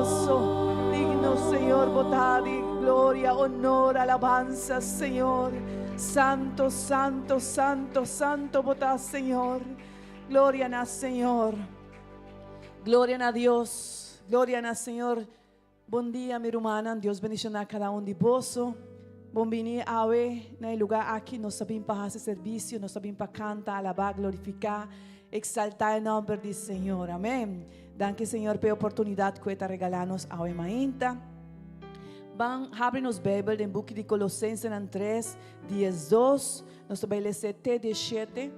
maravilloso, digno, Señor, bondad y gloria, honor, alabanza, Señor. Santo, santo, santo, santo, bondad, Señor. Gloria a Señor. Gloria a Dios. Gloria a Señor. Bom dia, minha irmã. Deus bendiga cada de vosso. Bom venir hoje no lugar aqui. Nós sabemos para fazer serviço, nós sabemos para cantar, alabar, glorificar, exaltar o nome do Senhor. Amém. Danke, Senhor, pela oportunidade que está regalando-nos hoje ainda. Vamos abrir nos Bíblia em book de Colossenses 3, 12. Nós vamos ler T17.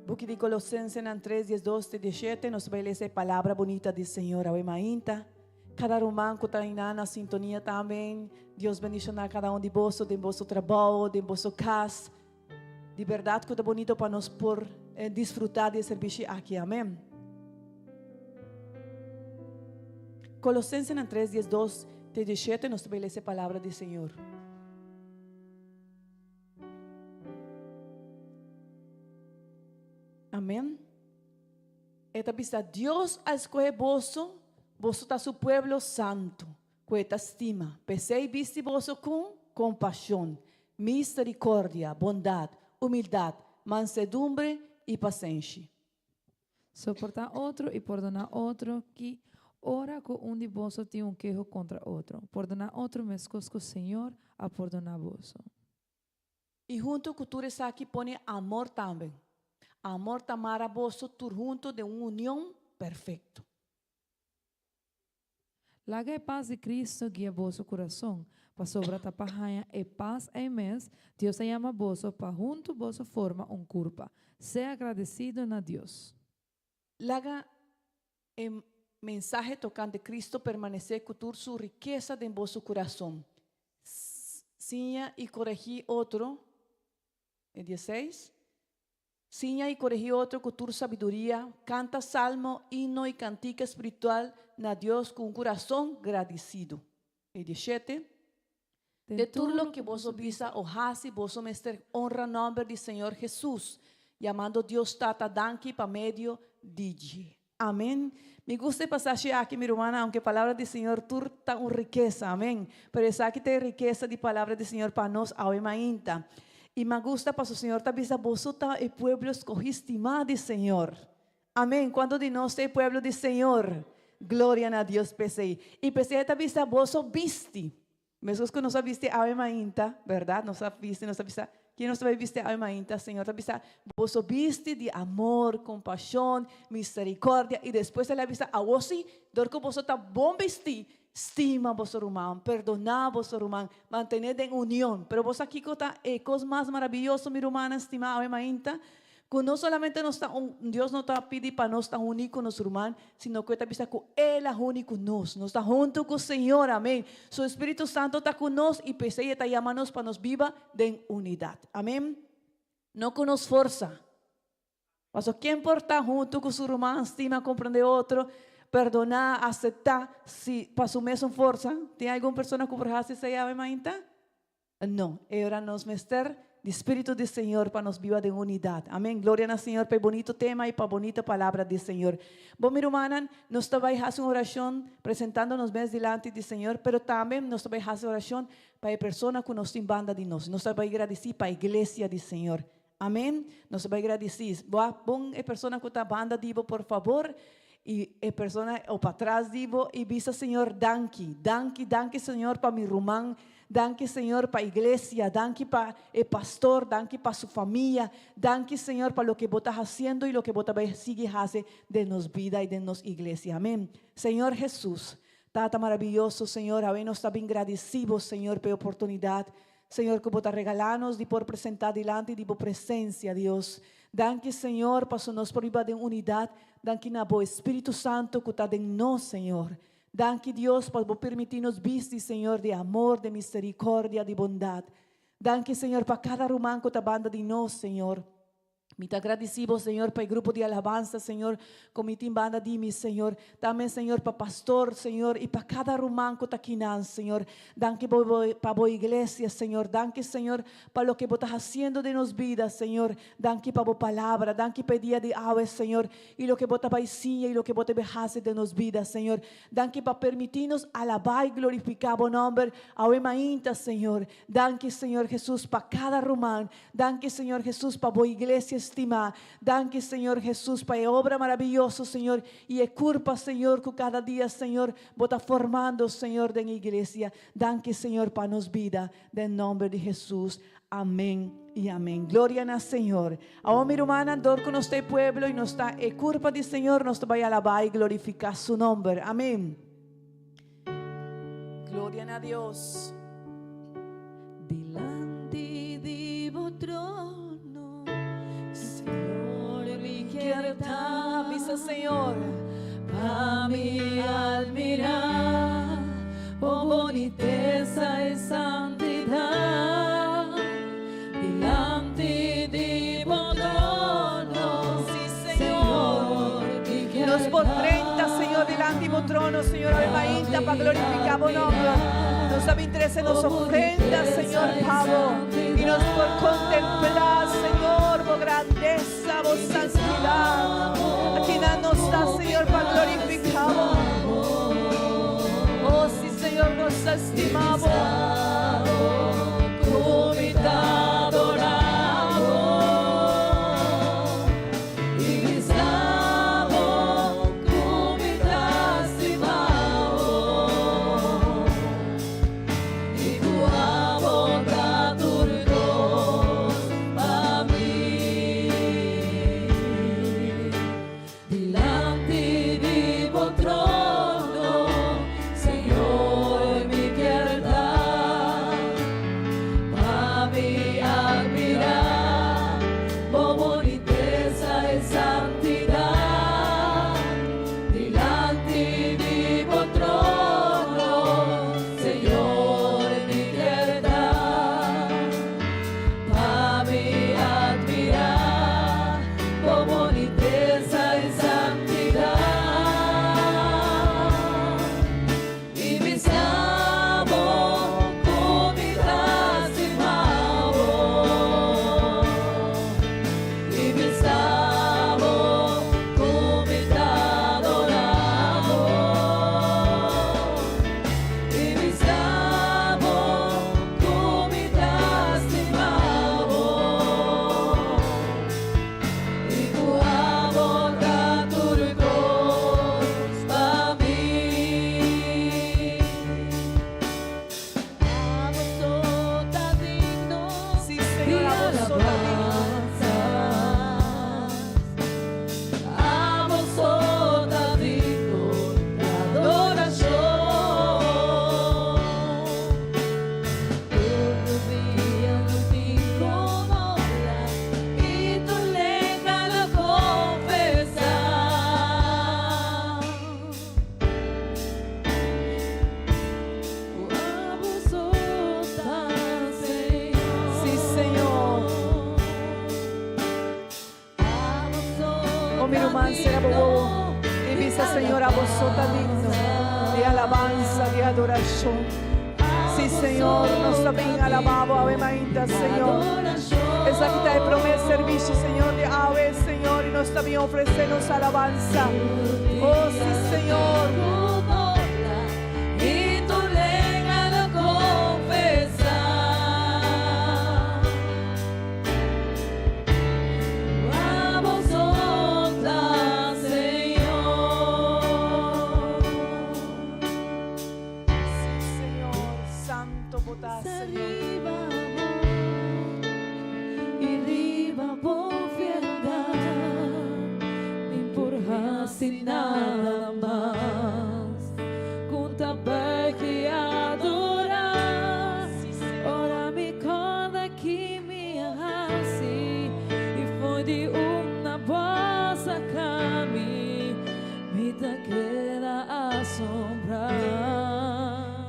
Book de Colossenses 3, 12, T17. Nós vamos ler a palavra bonita do Senhor hoje ainda. Cada irmão que está na sintonia também. Deus bendiga cada de vosso, de vosso trabalho, de vosso casa. De verdade que está bonito para nós por desfrutar de serviço aqui. Amém. Colossenses 3, 12, 17, nós vamos ler a palavra do Senhor. Amém. Esta vista, Deus escolhe vosso. Vos está su pueblo santo, que te estima. Pensei viste vos com compaixão, misericórdia, bondade, humildade, mansedumbre e paciência. Soportar outro e perdonar outro que ora com de vós tem queijo contra outro. Perdonar outro mesmo que o Senhor a perdonar vos. E junto com tudo isso aqui põe amor também. Amor tamara vos tur junto de uma união perfeita. Laga paz de Cristo guia vosso coração, para sobra tapahanha e paz em mês, Deus se chama vosso, para junto vosso forma curpa. Seja agradecido na Deus. Laga mensagem tocante Cristo permanecer com sua riqueza em vosso coração. Sinha e corrigir outro. 16. Sinha e corrigir outro com tua sabedoria. Canta salmo, hino e cantica espiritual na Deus com um coração agradecido. 17. De tudo lo que vos visa o hace, vos mestre honra o nome do Senhor Jesus, chamando Deus Tata danke para meio de. Amém. Me gusta passagem aqui, minha irmã, aunque a palavra do Senhor turta uma riqueza, amém. Pero essa aqui tem riqueza de palavra do Senhor para nós, hoje ainda. E me gusta para o Senhor, talvez vos é pueblo escogiste, Senhor. Amém. Quando de nós é pueblo do Senhor, glória a Deus, pensei. E pensei, talvez vos viste. Mesmo que não viste hoje ainda, verdade? Não viste, não viste. Quem não sabe viste hoje ainda, Senhor, talvez vos viste de amor, compaixão, misericórdia. E depois ela viste a vos, dor que vos está bom vestir. Estima vosso irmão, perdonar vosso irmão, mantener em união. Pero vos aqui está coisa mais maravilhosa, minha irmã, estimada ainda, que não solamente Deus não está pedindo para nós estar unidos com nosso irmão, sino que está pedindo que Ele é único com nós. Nós está junto com o Senhor, amém. Su Espírito Santo está conosco e pensei está chamando para nos viva em unidade, amém. Não com nos força. Mas quem importa junto com seu irmão, estima, compreender outro, perdonar, aceitar, se passou mesmo força. Tem alguma pessoa que por hace se llama ainda? Não, era nos mestre do Espírito do Senhor para nos viva de unidade. Amém. Glória ao Senhor para bonito tema e para bonita palavra do Senhor. Bom, minha irmã, nós também fazemos uma oração apresentando-nos bem diante do Senhor, mas também nós também fazemos oração para a pessoa que nos tem banda de nós. Nós também agradecemos para a igreja do Senhor. Amém. Nós também agradecemos. Bom, a pessoa que está banda divo, por favor. E a pessoa ou para trás digo e visa Senhor, danke, Senhor para meu irmão, danke Senhor para a igreja, danke para o pastor, danke para sua família, danke Senhor para o que você está fazendo e o que você vai seguir fazendo de nossa vida e de nossa igreja, amém. Senhor Jesus, está maravilhoso, Senhor, a nós estamos agradecidos, Senhor, pela oportunidade, Senhor, que você está regalando de por apresentar diante de sua presença, Deus. Danke, Senhor, para nós por viva de unidade. Danke na bo Espírito Santo que está em nós, Senhor. Danke, Deus, para permitir-nos vestir, Senhor, de amor, de misericórdia, de bondade. Danke, Senhor, para cada irmão que está banda de nós, Senhor. Muito agradecido, Senhor, para o grupo de alabança, Senhor, como banda de mim, Senhor. Também, Senhor, para pastor, Senhor, e para cada romano que está aqui, Senhor. Danke para a igreja, Senhor. Danke, Senhor, para o que você está fazendo de nos vidas, Senhor. Danke para a palavra. Danke para o dia de hoje, Senhor. E o que você vai ensinar e o que você vai fazer de nos vidas, Senhor. Danke para permitir-nos alabar e glorificar o nome ainda, Senhor. Danke, Senhor Jesus, para cada romano. Danke, Senhor Jesus, para a igreja estimar. Danke, Senhor Jesus, para a obra maravilhosa, Senhor. E é culpa, Senhor, que cada dia, Senhor, você está formando, Senhor, da igreja. Danke, Senhor, para nos vida. Em nome de Jesus. Amém e amém. Glória ao Senhor. A homem humana andou com nosso pueblo e nos está, é culpa do Senhor, nos vai alabar e glorificar su nome. Amém. Glória a Deus. Delante de vos trono, Señor, mi quieta, Misa, Senhor. para mí admirar, oh boniteza y santidad. Delante de vos trono, Sí, Señor. mi Nos por quieta, 30, Senhor, delante do trono, Senhor, ainda para glorificar o nome. Nos interessa nos ofrenda, Senhor, Pablo, e nos por contemplar, Senhor, vos grandeza, vos santidad. Aqui não está, Senhor, para glorificar. Oh, sí, Senhor, nos estimamos. Senhor, a vos sota digno de alabanza, de adoración. Sí, Senhor, nós também alabamos a Ave ainda, Senhor. Essa que está de promessa, serviço, Senhor, de Ave, Senhor, e nós também oferecemos alabanza. Oh, sí, Senhor. Y tu lengua lo confesa. A vosotras, Señor. Sí, Senhor, santo potás, Senhor. Y riba por fialdad, ni por sin nada más. Conta que adorar. Ora me conta que me arrasi. E foi de uma voz a caminho, me queda assombrar.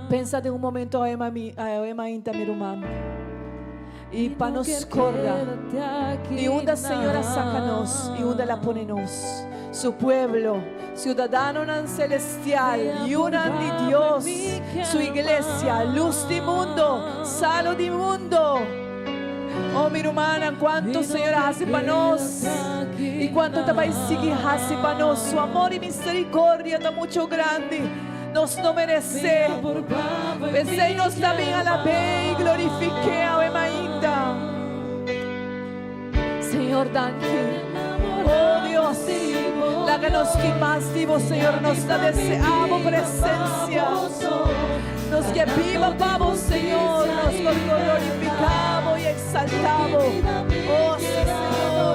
Pensa de um momento a Ema ainda, meu irmão. y panos corda. Y unda, Señora, sácanos y unda la ponenos. Su pueblo, ciudadano celestial, y unan de Dios, su iglesia, luz de mundo, salo de mundo. Oh, mi hermana, cuánto Señor hace para nos y cuánto te va a seguir hace para nos. Su amor y misericordia está mucho grande. Nos no merece. Pensemos también a la vez y glorifique a Ema ainda. Señor, danke. Oh Dios, láganos que más vivo, Señor, nos da deseamos presencia. Nos que viva pavo, Señor, nos glorificamos y exaltamos. Oh, sí, Señor.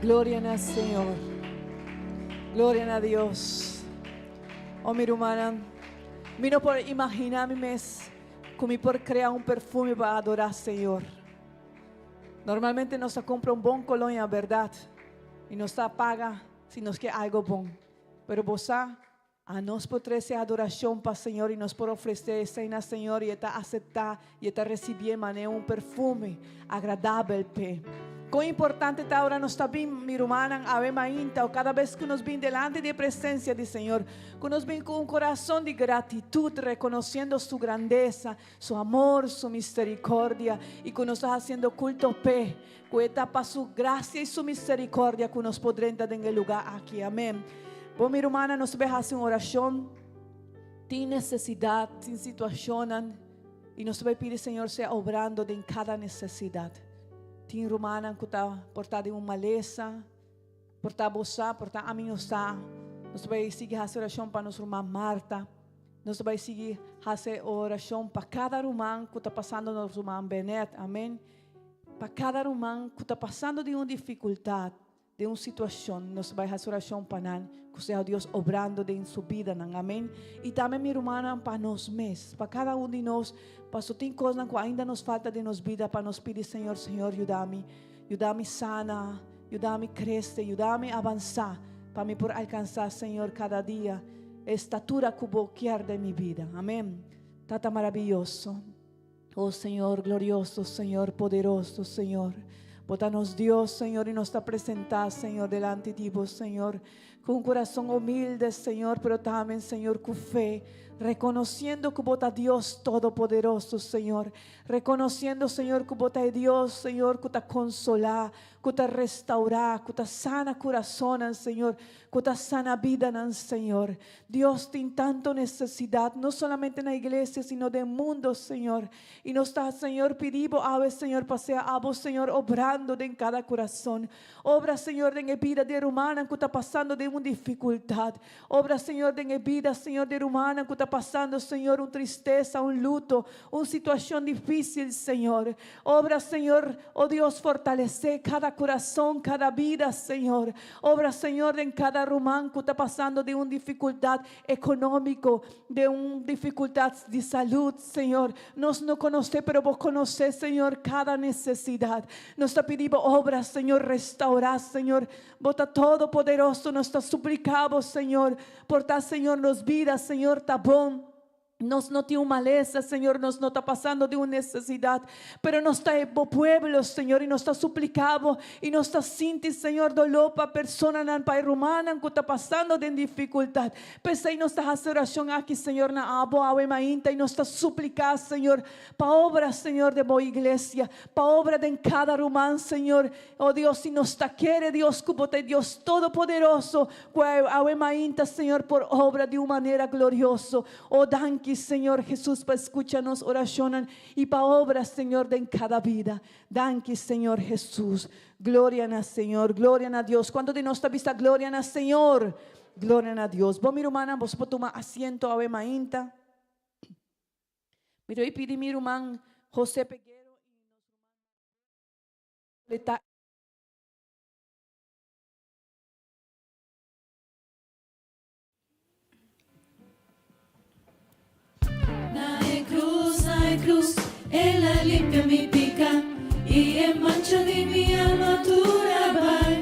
Gloria al Señor. Gloria a Dios. Oh, mi hermana, no por imaginarme como por crear un perfume para adorar al Señor. Normalmente nos compra un bom colonia, verdad, y nos paga si nos quer algo bom. Pero vos a nos por trazer adoración para el Señor y nos por ofrecer cena, Señor, y está aceptar y está recibir un perfume agradable. Quão importante está ahora nós também, minha irmã, a ver ainda, cada vez que nos vem delante da presença do Senhor, que nos vem com um coração de gratitude, reconhecendo sua grandeza, seu amor, sua misericórdia, e que nos está fazendo culto pé, que está para sua graça e sua misericórdia, que nos podremos dar em lugar aqui, amém. Bom, minha irmã, nós vamos fazer uma oração, tem necessidade, tem situação, e nós vamos pedir, Senhor, seja obrando em cada necessidade. Tem romana que está portada em uma maleza, portar bolsa, portar a mim está. Nós vamos seguir a oração para nossa irmã Marta. Nós vamos seguir a oração para cada romano que está passando nossa irmã Benet, amém. Para cada romano que está passando de uma dificuldade, de uma situação, nós vai fazer oração para nós, que seja Deus obrando em sua vida, amém? E também, minha irmã, para nós mesmos, para cada um de nós, para só tem coisas que ainda nos falta de nossa vida, para nos pedir, Senhor, ajuda-me sana, ajuda-me crescer, ajuda-me avançar, para me por alcançar, Senhor, cada dia, a estatura que eu quero de minha vida, amém? Tata maravilhoso, oh Senhor, glorioso, Senhor, poderoso, Senhor. Bota-nos Deus, Senhor, e nos está apresentar, Senhor, delante de vos, Senhor, com um coração humilde, Senhor, pero também, Senhor, com fé, reconociendo que bota Dios Todopoderoso, Señor, reconociendo, Señor, que bota Dios, Señor, que te consola, que te restaura, que te sana corazón, Señor, que te sana vida, Señor. Dios tiene tanto necesidad, no solamente en la iglesia, sino del mundo, Señor. Y nos está, Señor, pedimos a vos, Señor, pasea a vos, Señor, obrando en cada corazón. Obra, Señor, en la vida de humana que está pasando de una dificultad. Obra, Señor, en la vida, Señor, de humana que está pasando, Señor, una tristeza, un luto, una situación difícil, Señor. Obra, Señor, oh Dios, fortalece cada corazón, cada vida, Señor. Obra, Señor, en cada rumano que está pasando de una dificultad económica, de una dificultad de salud, Señor. Nos no conoce, pero vos conocés, Señor, cada necesidad. Nos está pidiendo obras, Señor, restaurar, Señor. Bota Todopoderoso, nos está suplicando, Señor, por tal, Señor, nos vidas, Señor, tá bom. Nos no tiene maleza, Señor, nos no está pasando de una necesidad, pero nos está en pueblo, Señor, y nos está suplicando y nos está sintiendo, Señor, dolor para personas en país romana que está pasando de dificultad. Pensé y nos está haciendo oración aquí, Señor, na abo, y nos está suplicando, Señor, para obra, Señor, de boa iglesia, para obra de en cada román, Señor, oh Dios, y nos está quiere, Dios, que Dios Todopoderoso, que Señor, por obra de una manera gloriosa, oh, danke, Señor Jesús, para escucharnos oraciones y para obras, Señor, de en cada vida. Danke, Señor Jesús. Gloria a Señor, gloria a Dios. ¿Cuánto de nuestra vista gloria a Señor? Gloria a Dios. Vos, mi hermana, vos podés tomar asiento a Mainta. Mira, y pide mi hermano José Peguero y Na cruz, ella limpia mi pica y en mancha de mi armadura vai.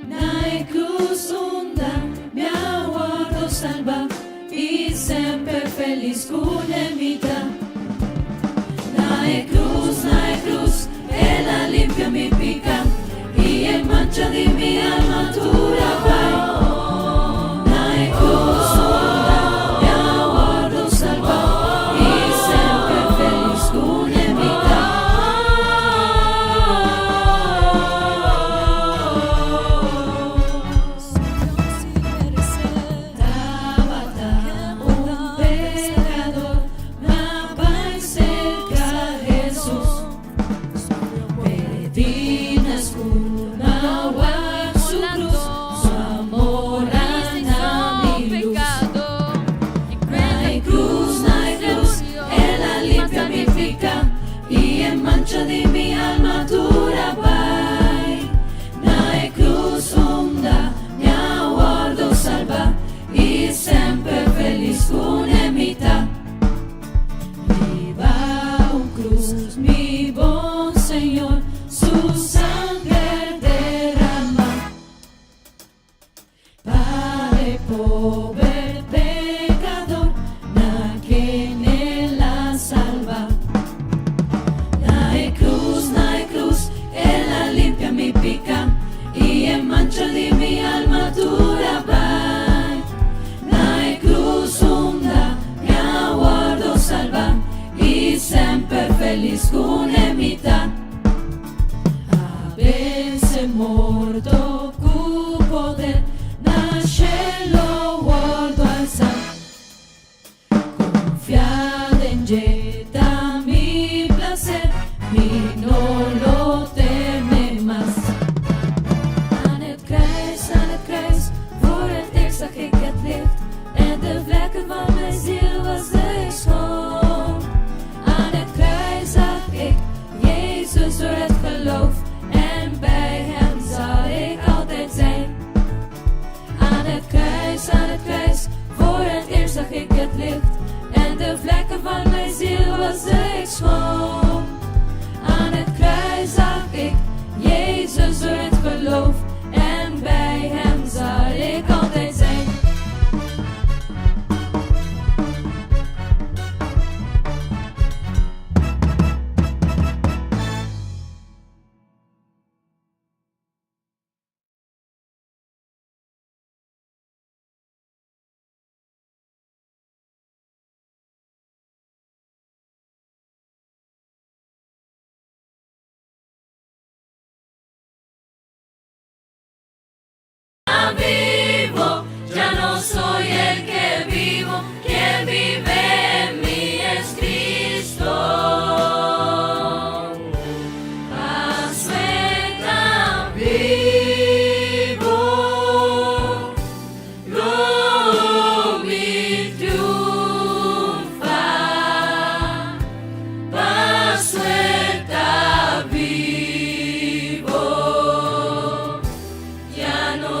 Na cruz onda, mi aguardo salva y siempre feliz con emita. Na cruz, ella limpia mi pica y en mancha de mi armadura vai. Na cruz onda, mi aguardo salva. De mi armadura vai, na cruz onda, mi aguardo salva y siempre feliz con emita. Viva un cruz, mi buen Señor, su sangre derrama para el pobre pecador, na quien él la salva. Mi pica y en mancha de mi armadura va. Na cruz onda, mi aguardo salva y siempre feliz con emita. A veces morto cu poder, na cielo guardo alzar. Confiada en jeta mi placer, mi no lo teme más. Aan het kruis, voor het ik zag ik het licht. En de vlekken van mijn ziel was de schoon. Aan het kruis zag ik zag ik het licht en de vlekken van mijn ziel was ik schoon. Aan het kruis zag ik Jezus door het geloof en bij hem zal ik altijd zijn. Vivo, ya no soy el que vivo, quien vive en mí es Cristo. Asueta vivo, mi triunfa. Asueta vivo, ya no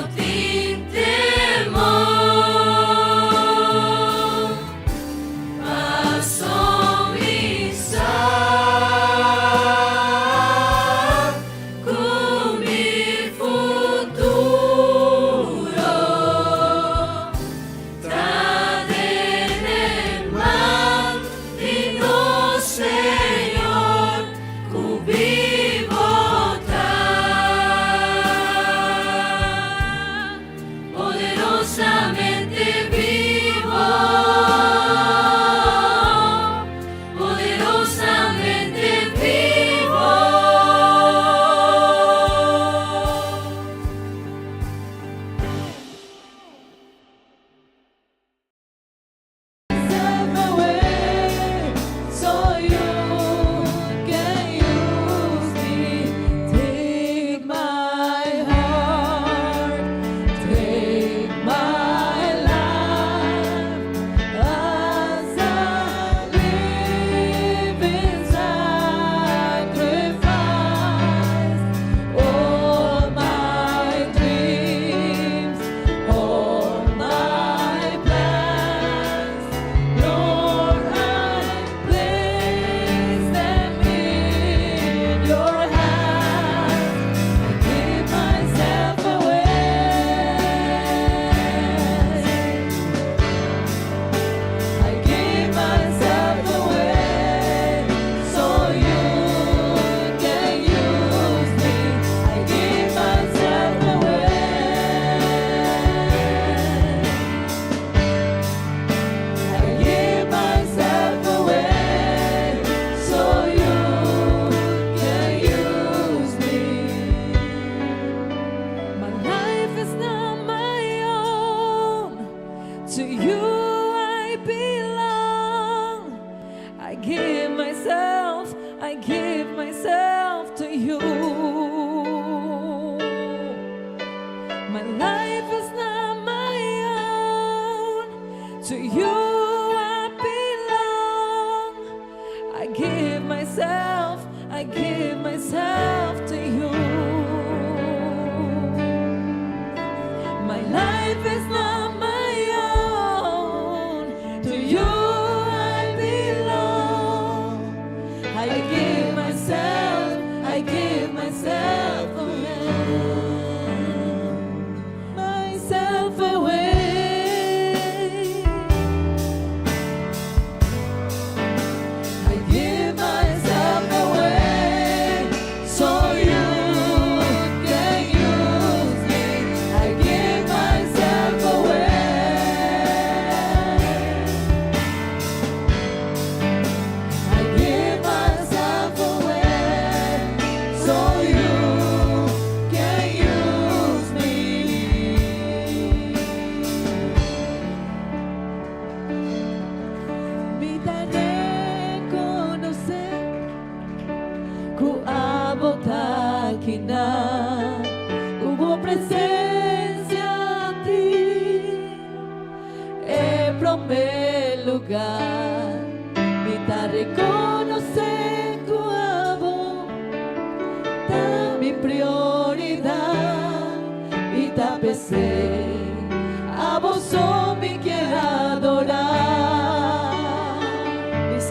A vos, oh, me quiero adorar.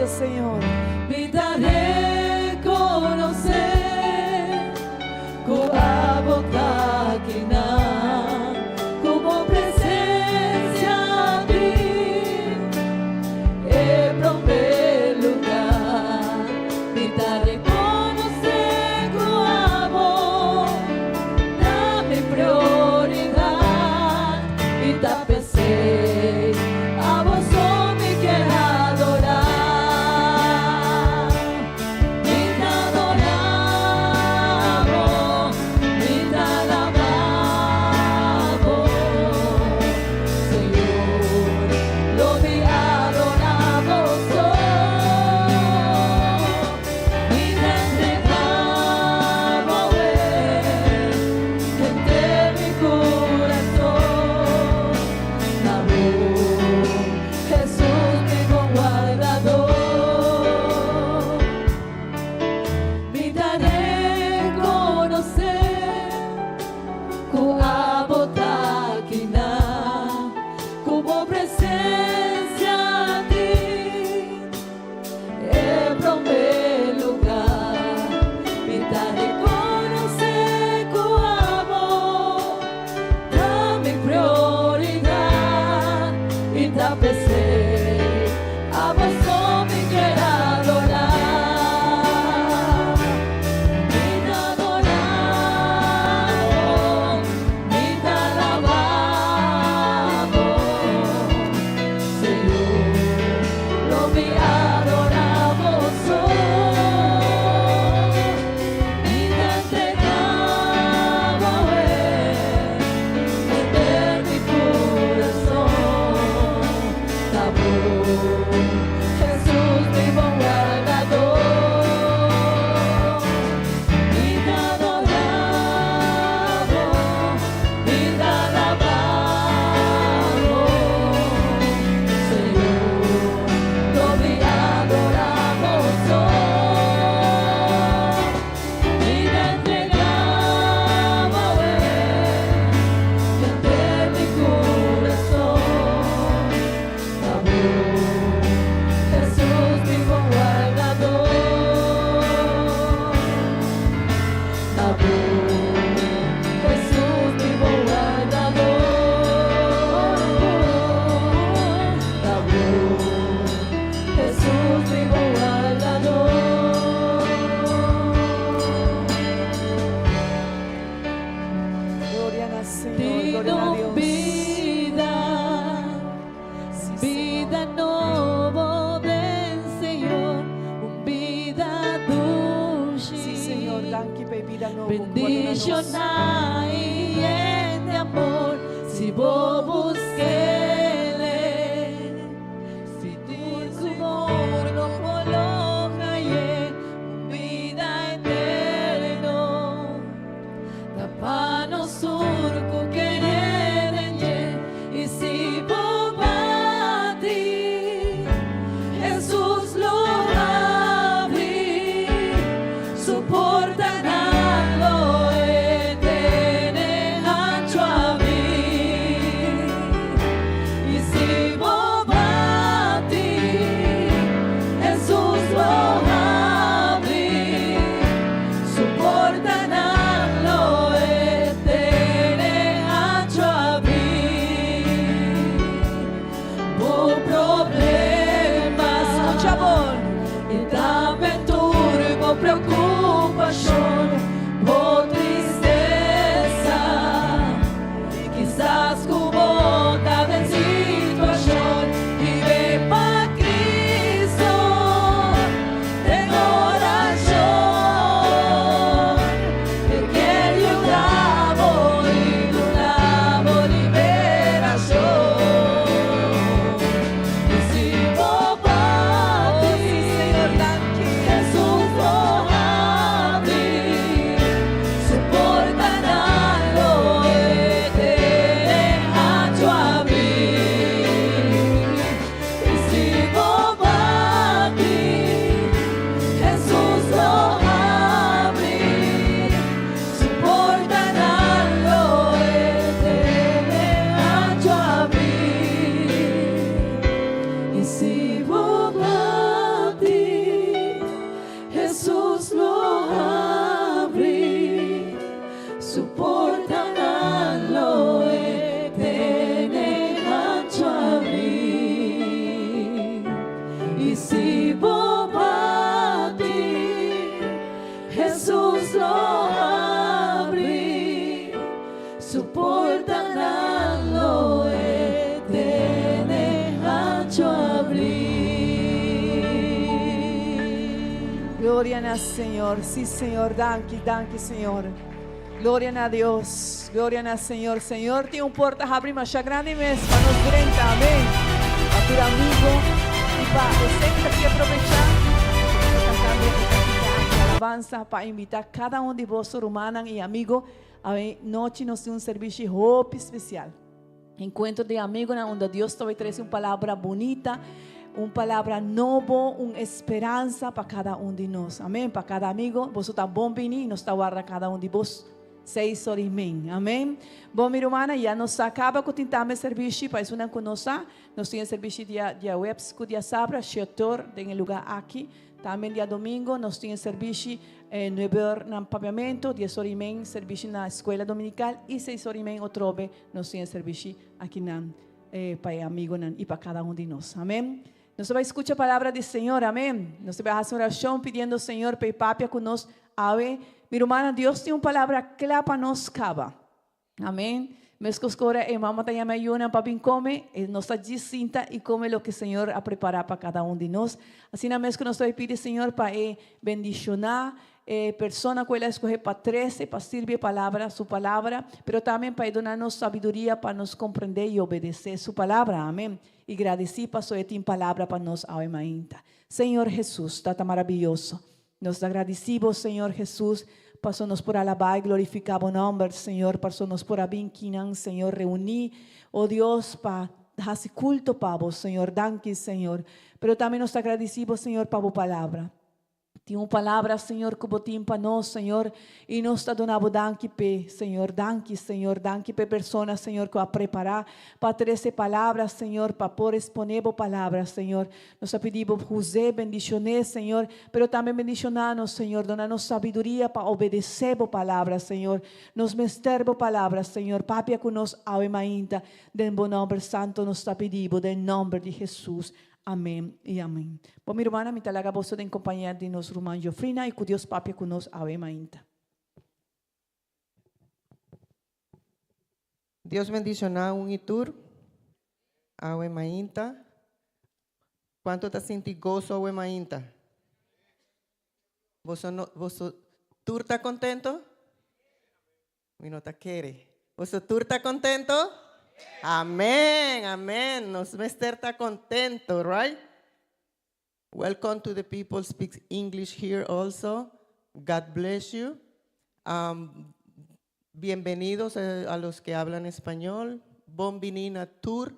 Gracias, Señor. Mi daré conocer como taquina, como presencia ti, primer lugar. Mi daré conocer como amor, dame prioridad y te pensé. A vos me quiero adorar, mi te adoramos, mi te alabamos, Señor, lo mi adoramos, mi te entregamos, entre mi corazón, la voz, Jesús mi buen guardador. Mi daré conocer como taquina, como presencia ti, primer lugar. Mi daré conocer como amor, dame prioridad y te pensé. A vos me quiero adorar, mi te adoramos, mi te alabamos, Señor, lo mi adoramos, mi te entregamos, entre mi corazón, la voz, Jesús mi buen guardador, mi te adoramos, mi te alabamos, Señor, lo mi adoramos, mi te entregamos, entre mi corazón, la voz, Jesús mi buen guardador, la voz, Jesús mi buen guardador, la voz, Jesús mi buen guardador. Gloria al Señor. Te Gloria a doy Dios. vida, vida novo del Señor, vida dulce. Sí, Señor. Danke per vida nuova. Bendición hay en de amor, si vos busquele, si tu amor no coloca en vida eterno, la pano surco querer y si vos bati, Jesús lo abrí, soportará lo eterno. recibo para ti, Jesús lo abrí, su puerta no tiene ancho abrir. Gloria al Señor. Sí, Señor. Danke, Señor. Gloria a Dios. Gloria al Señor. Señor, tiene un porta abrir más grande mesmo. Nos grita. Amén. A tu amigo. Y para você que aqui aprovechar. Cantando alabanza para invitar cada de vos, hermanos y amigos, a noche nos tiene un servicio hope especial. Encuentro de amigos donde Dios te va a traer una palabra bonita, una palabra nueva, una esperanza para cada uno de nosotros. Amén. Para cada amigo, vos está bom venir y nos está guardando cada uno de vos. 6 horas. Amém. Bom, minha irmã, já nos acaba com o serviço para isso não conosco. Nós temos serviço dia web, dia sábado, setor tem lugar aqui. Também dia domingo nós temos serviço 9 horas no paviamento, 10 horas serviço na escola dominical e 6 horas outro vez nós temos serviço aqui na para amigo e para cada de nós. Amém. Nós vamos escutar a palavra do Senhor. Amém. Nós vamos fazer uma oração pedindo ao Senhor para papia conosco. Ave. Mi hermana, Dios tiene una palabra clara para nos cava. Amén. Mescos cora e mamá te llama ayuna para bien come, nos está distinta y come lo que el Señor ha preparado para cada uno de nosotros. Así na mes que nos pide Señor para bendicionar persona que ela escoger para 13, para servir palabra, su palabra, pero también para donarnos sabiduría para nos comprender y obedecer su palabra. Amén. Y agradecer para su palabra para nos ainda. Señor Jesús, está maravilloso. Nos agradecemos, Señor Jesús, pasó-nos por alabar y glorificar o nombre, Señor, pasó-nos por abinquinan, Señor, reunir, oh Dios, para hacer culto para vos, Señor, danke, Señor, pero también nos agradecemos, Señor, para vos palabra. Tem uma palavra, Senhor, que botim para nós, Senhor, e nós está donando danke pe, Senhor, danke pe persona, Senhor, que vai preparar para ter essa palavra, Senhor, para por exponer a palavra, Senhor. Nós pedimos José, bendicionar, Senhor, pero também bendicionar-nos, Senhor, donar-nos sabedoria para obedecer a palavra, Senhor. Nos mester a palavra, Senhor, papia que nós ainda, den bom nome santo, nós está pedindo, em nome de Jesus. Amém e amém. Bom, minha irmã, me talaga você em companhia de nosso irmão Jofrina e que Deus pape conosco ainda. Deus bendicionar um itur, ainda. Quanto está sentindo gozo ainda? Você tur está contento? Me não está querendo. Você tur está contento? Amén, amén. Nos mester está contento, right? Welcome to the people speak English here also. God bless you. Bienvenidos a los que hablan español. Bon venina tour.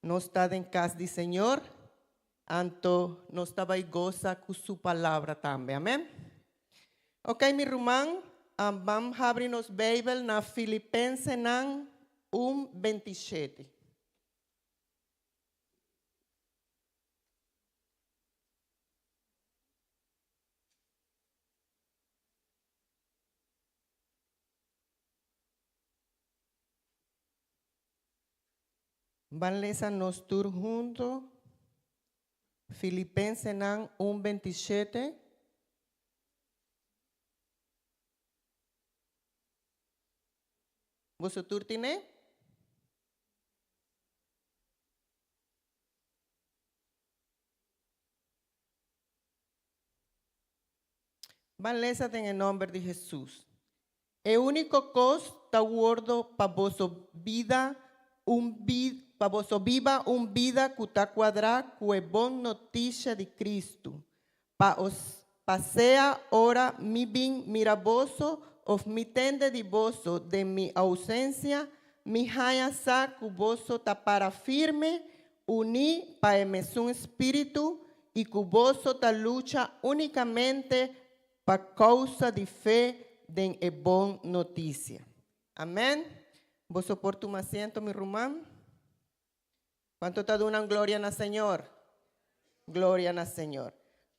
Nos está en casa del Señor. Anto nos estaba y goza con su palabra también. Amén. Ok, mi rumán. Vamos a abrirnos Bible na Filipenses 1:27. Van lesa nos tur junto. Filipenses 1:27. ¿Vos tur tiene? Van lesa en el nombre de Jesús. El único costo guardo para vosso vida para vosso viva vida que está cuadrada com a boa notícia de Cristo. Para sea ora mi bin miraboso of mi tende de vosso de mi ausência, mi haya saco vosso tapara firme, uni para el mesmo espírito e que vosso ta lucha unicamente para causa de fé de a boa notícia. Amém? Vos soporto un asiento, mi rumán. ¿Cuánto te donan gloria al Señor? Gloria al Señor.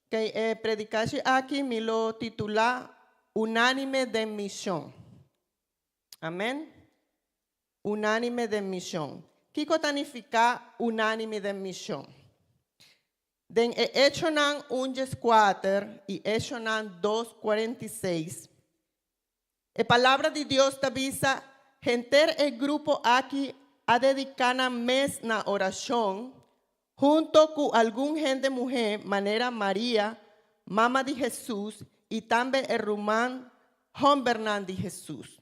Okay, predicar aquí me lo titula Unánime de Misión. Amén. Unánime de Misión. ¿Qué significa unánime de misión? Den Echonan 1:4 e Echonan 2:46. A palavra de Deus tabisa, gente el grupo aqui a dedicar mês na oração, junto com algum gente mulher, maneira Maria, mama de Jesus, e também o Román, Juan Bernán de Jesus.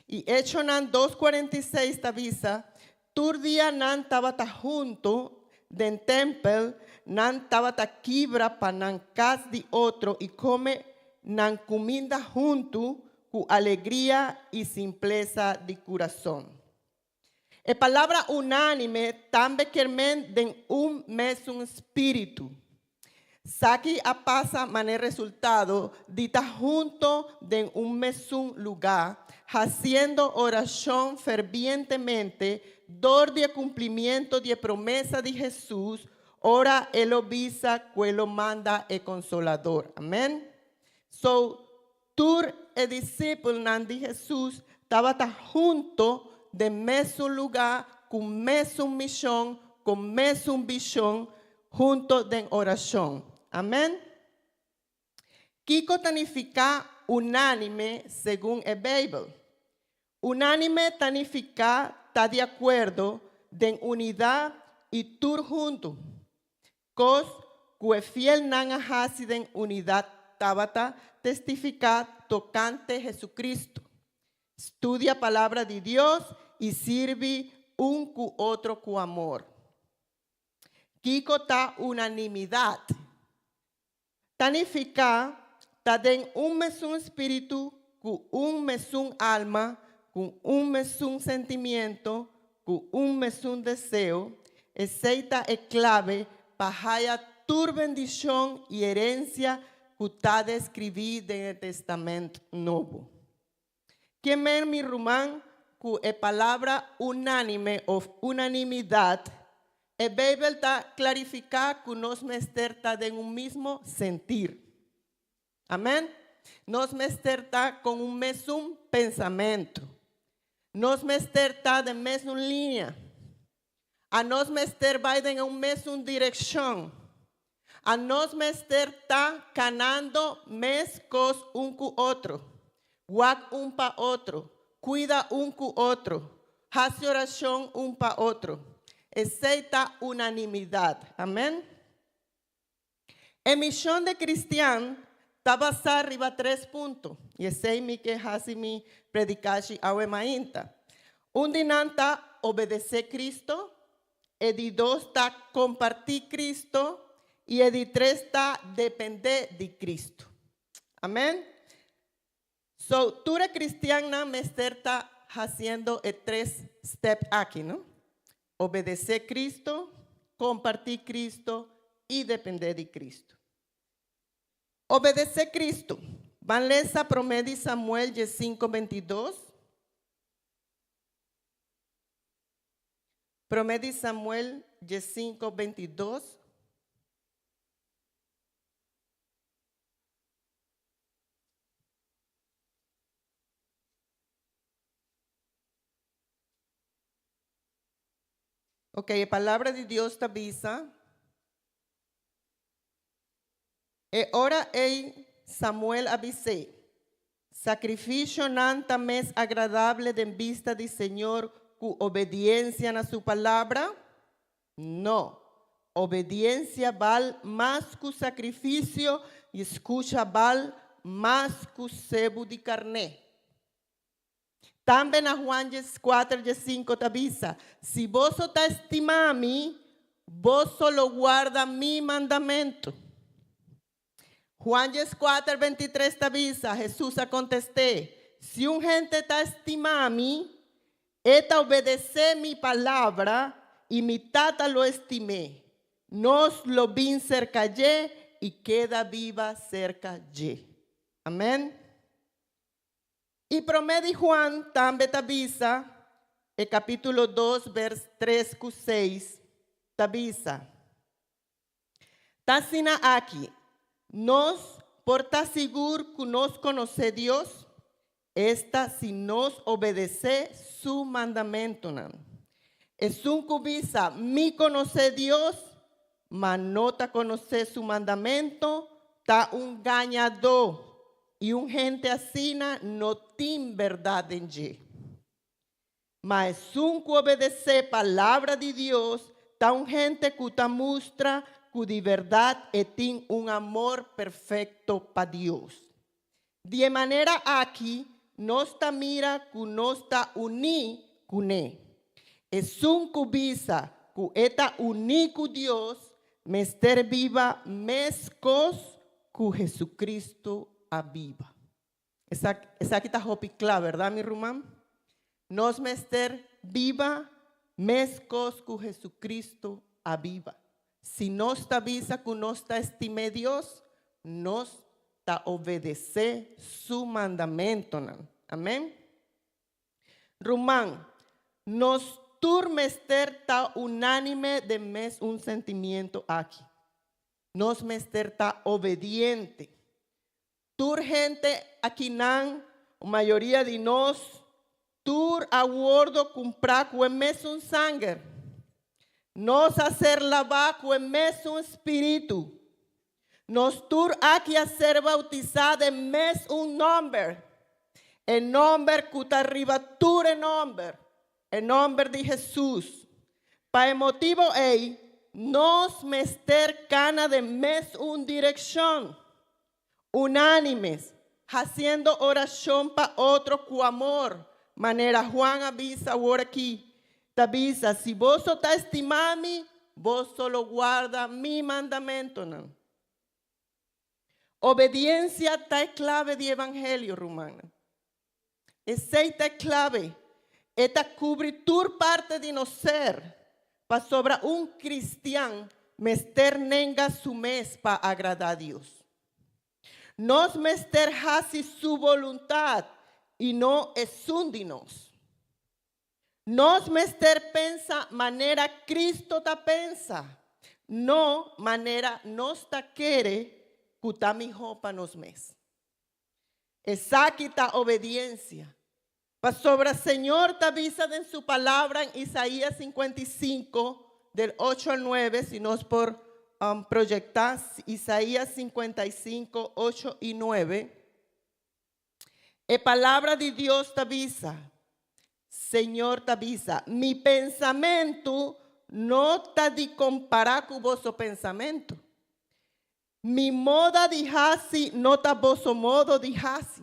E Echonan 2:46 tabisa, tur dia nan tabata junto den templo, nan tabata quibra pa nan cas de outro e come nan comida junto com alegria e simpleza de coração. A palavra unânime também quermen den mesmo espírito. Saki a pasa mané resultado de estar junto de mesmo lugar, haciendo oración fervientemente, dor de cumplimiento de promesa de Jesús, ora él obisa, cuelo manda e consolador. Amén. So, tur e discípulo de Jesús estaba junto de mesmo lugar, con mesmo misión, con mesmo visión, junto de oración. Amén. Kiko tanifica unánime según el Bible. Unánime tanifica está de acuerdo de unidad y tur junto. Cos que fiel nan ahasi de unidad tabata testificar tocante Jesucristo. Estudia a palabra de Dios y sirve un cu otro cu amor. Kiko ta unanimidad. Tanifica ta den mesmo espíritu, con mesmo alma, con mesmo sentimiento, con mesmo deseo. Esta es clave para tu bendición y herencia que está describida en el Testamento Nuevo. Que mi román, que es palabra unánime o unanimidad, el Bible está clarificada que nos mesterta de un mismo sentir. Amén. Nos mesterta con un mesmo pensamento. Nos mesterta de mesma línea. A nos mester vai en un mesmo dirección. A nos mesterta canando mes cos un cu otro. Guac un pa otro. Cuida un cu otro. Hace oración un pa otro. Esta unanimidad. Amén. En misión de cristiano está basada arriba 3 puntos. Y ese es mi que hace mi predicación a mainta. Un dinanta obedecer Cristo. El 2 está compartir Cristo. Y el 3 está depender de Cristo. Amén. So, tú eres cristiana, me está haciendo el 3 step aquí, ¿no? Obedecer Cristo, compartir Cristo y depender de Cristo. Obedecer Cristo. Van a leer esa promesa de Samuel 5:22. Promesa de Samuel 5:22. Ok, la palabra de Dios te avisa. E ora Samuel avisé. Sacrificio nanta mes agradable de vista del Señor cu obediencia a su palabra. No. Obediencia val más cu sacrificio y escucha val más cu sebo de carne. También a Juan 4:5 te avisa, si vos te estima a mí, vos solo guarda mi mandamento. Juan 4:23 te avisa, Jesús contesté, si un gente te estima a mí, esta obedece mi palabra y mi tata lo estimé. Nos lo vin cerca ye y queda viva cerca ye. Amén. Y promete Juan también te avisa, el capítulo 2, vers 3-6, te avisa. Tasina aquí, nos porta seguro que nos conoce Dios, esta si nos obedece su mandamiento. Es un cubisa, mi conoce Dios, mas no ta conocer su mandamento, ta un ganhador. Y un gente asina no tiene verdad en ye. Mas un que obedecer palabra de Dios, ta un gente que ta muestra que de verdad tiene un amor perfecto para Dios. De manera aquí, nos ta mira que nos ta uni con él. Es un cubisa que está único Dios, mester viva mescos que Jesucristo aviva. Esa aquí está hopicla, ¿verdad, mi rumán? Nos mester viva mescos que Jesucristo aviva. Si nos está visa que nos está estime Dios, nos está obedecer su mandamento. Amén. Rumán, nos turmester ta unánime de mes un sentimiento aquí. Nos mester ta obediente. Tur gente aquí nan, mayoría de nos, tur aguardo comprar con mes un sangre. Nos hacer lavar con mes un espíritu. Nos tur aquí hacer bautizar de mes un nombre. El nombre que está arriba, tur el nombre de Jesús. Para el motivo nos mester cana de mes un dirección. Unánimes, haciendo oración para otro con amor. Manera Juan avisa ahora aquí. Te avisa, si vos está estimando, vos solo guarda mi mandamento. ¿No? Obediencia está clave de evangelio, rumana. Esa es clave. Esta cubre tu parte de no ser. Para sobra un cristiano, mester nenga su mes para agradar a Dios. Nos mester hace su voluntad y no es hundinos. Nos mester pensa manera Cristo ta pensa, no manera nos ta quiere cuta mi jopa nos mes. Esa quita obediencia. Pa sobra Señor te avisa en su palabra en Isaías 55 del 8 al 9, si nos por proyectar Isaías 55, 8 y 9. La palabra de Dios te avisa, Señor te avisa, mi pensamiento no te de comparar con vuestro pensamiento. Mi moda de hasi no te vuestro modo de hasi.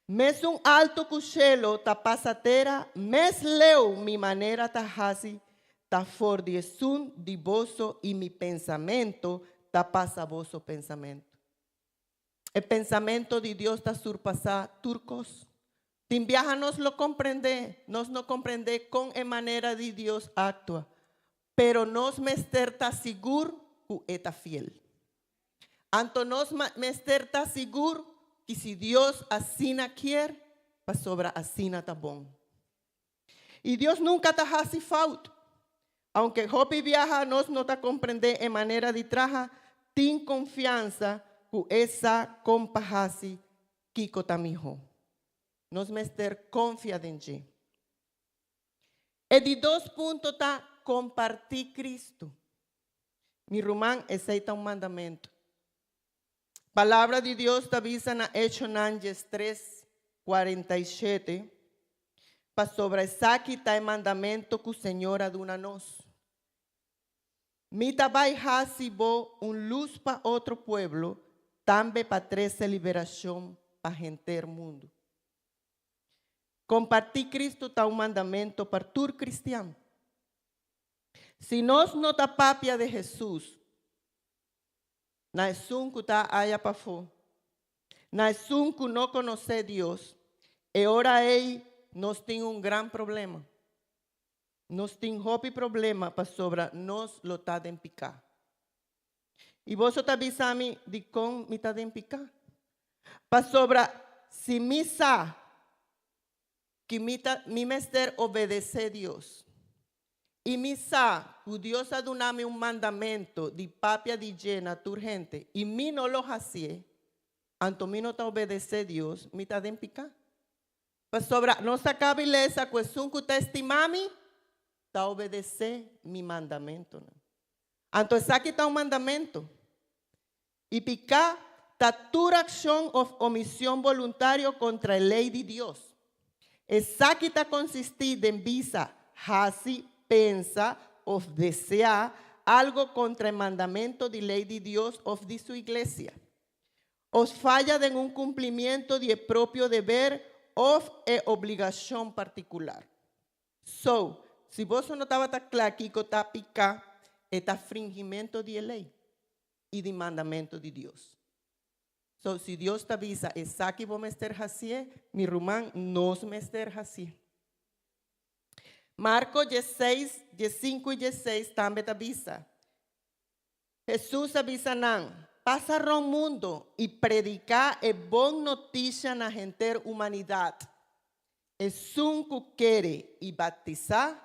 Mes un alto cuchelo ta pasatera, mes leo mi manera ta hasi. Ta fordiesun di vosso y mi pensamiento ta pasa vosso pensamiento. El pensamiento de Dios ta surpasa turcos. Tin viaja nos lo comprende, nos no comprende con la manera de Dios actúa, pero nos mester ta seguro que eta fiel. Anto nos mester ta seguro que si Dios asina quiere, pa sobra asina ta bon. Y Dios nunca ta hace falta. Aunque Hopi viaja, nos no te comprende en manera de traja, tin confianza que esa compahasi kiko tamijo. Nos mester confía en ti. Y de 2 puntos ta compartir Cristo. Mi rumán es un mandamento. Palabra de Dios te avisa en Hechos 3:47. Para sobre esa quita el mandamento que el Señor aduna nos. Mita vai hasibo un luz para otro pueblo, también para 13 liberación para gente del mundo. Compartir Cristo está un mandamento para todo cristiano. Si nos no ta papia de Jesús, na es un que está allá para fo, na es un que no conoce a Dios, y ahora nos tiene un gran problema. Nos tiene un problema para sobra nos lo está de picar. Y vos te avisami de con mi está de picar. Para sobra si misa que mi mester obedece a Dios. Y misa que Dios ha donado un mandamento de papia de llena tu gente y mi no lo hacía, anto mi no te obedece a Dios, mi está de picar. Para sobra no saca vileza cuestión que te estimami. Ta obedecer mi mandamento. ¿No? Entonces aquí está un mandamento. Y picar tatura acción o omisión voluntario contra la ley de Dios. Esa que está consistida en visa, hasi, pensa o desea algo contra el mandamento de ley de Dios o de su iglesia. Os falla en un cumplimiento de propio deber o obligación particular. So, si vos no estaba tan claro que está picar, está fingimiento de ley y de mandamento de Dios. So, si Dios te avisa, esa que vos me estar haciendo, mi rumán, nos me estar haciendo. Marcos 16, 15 y 16 también te avisa. Jesús avisa nan, pasar al mundo y predicar buena noticia a la gente humanidad. Es un que quiere y bautizar,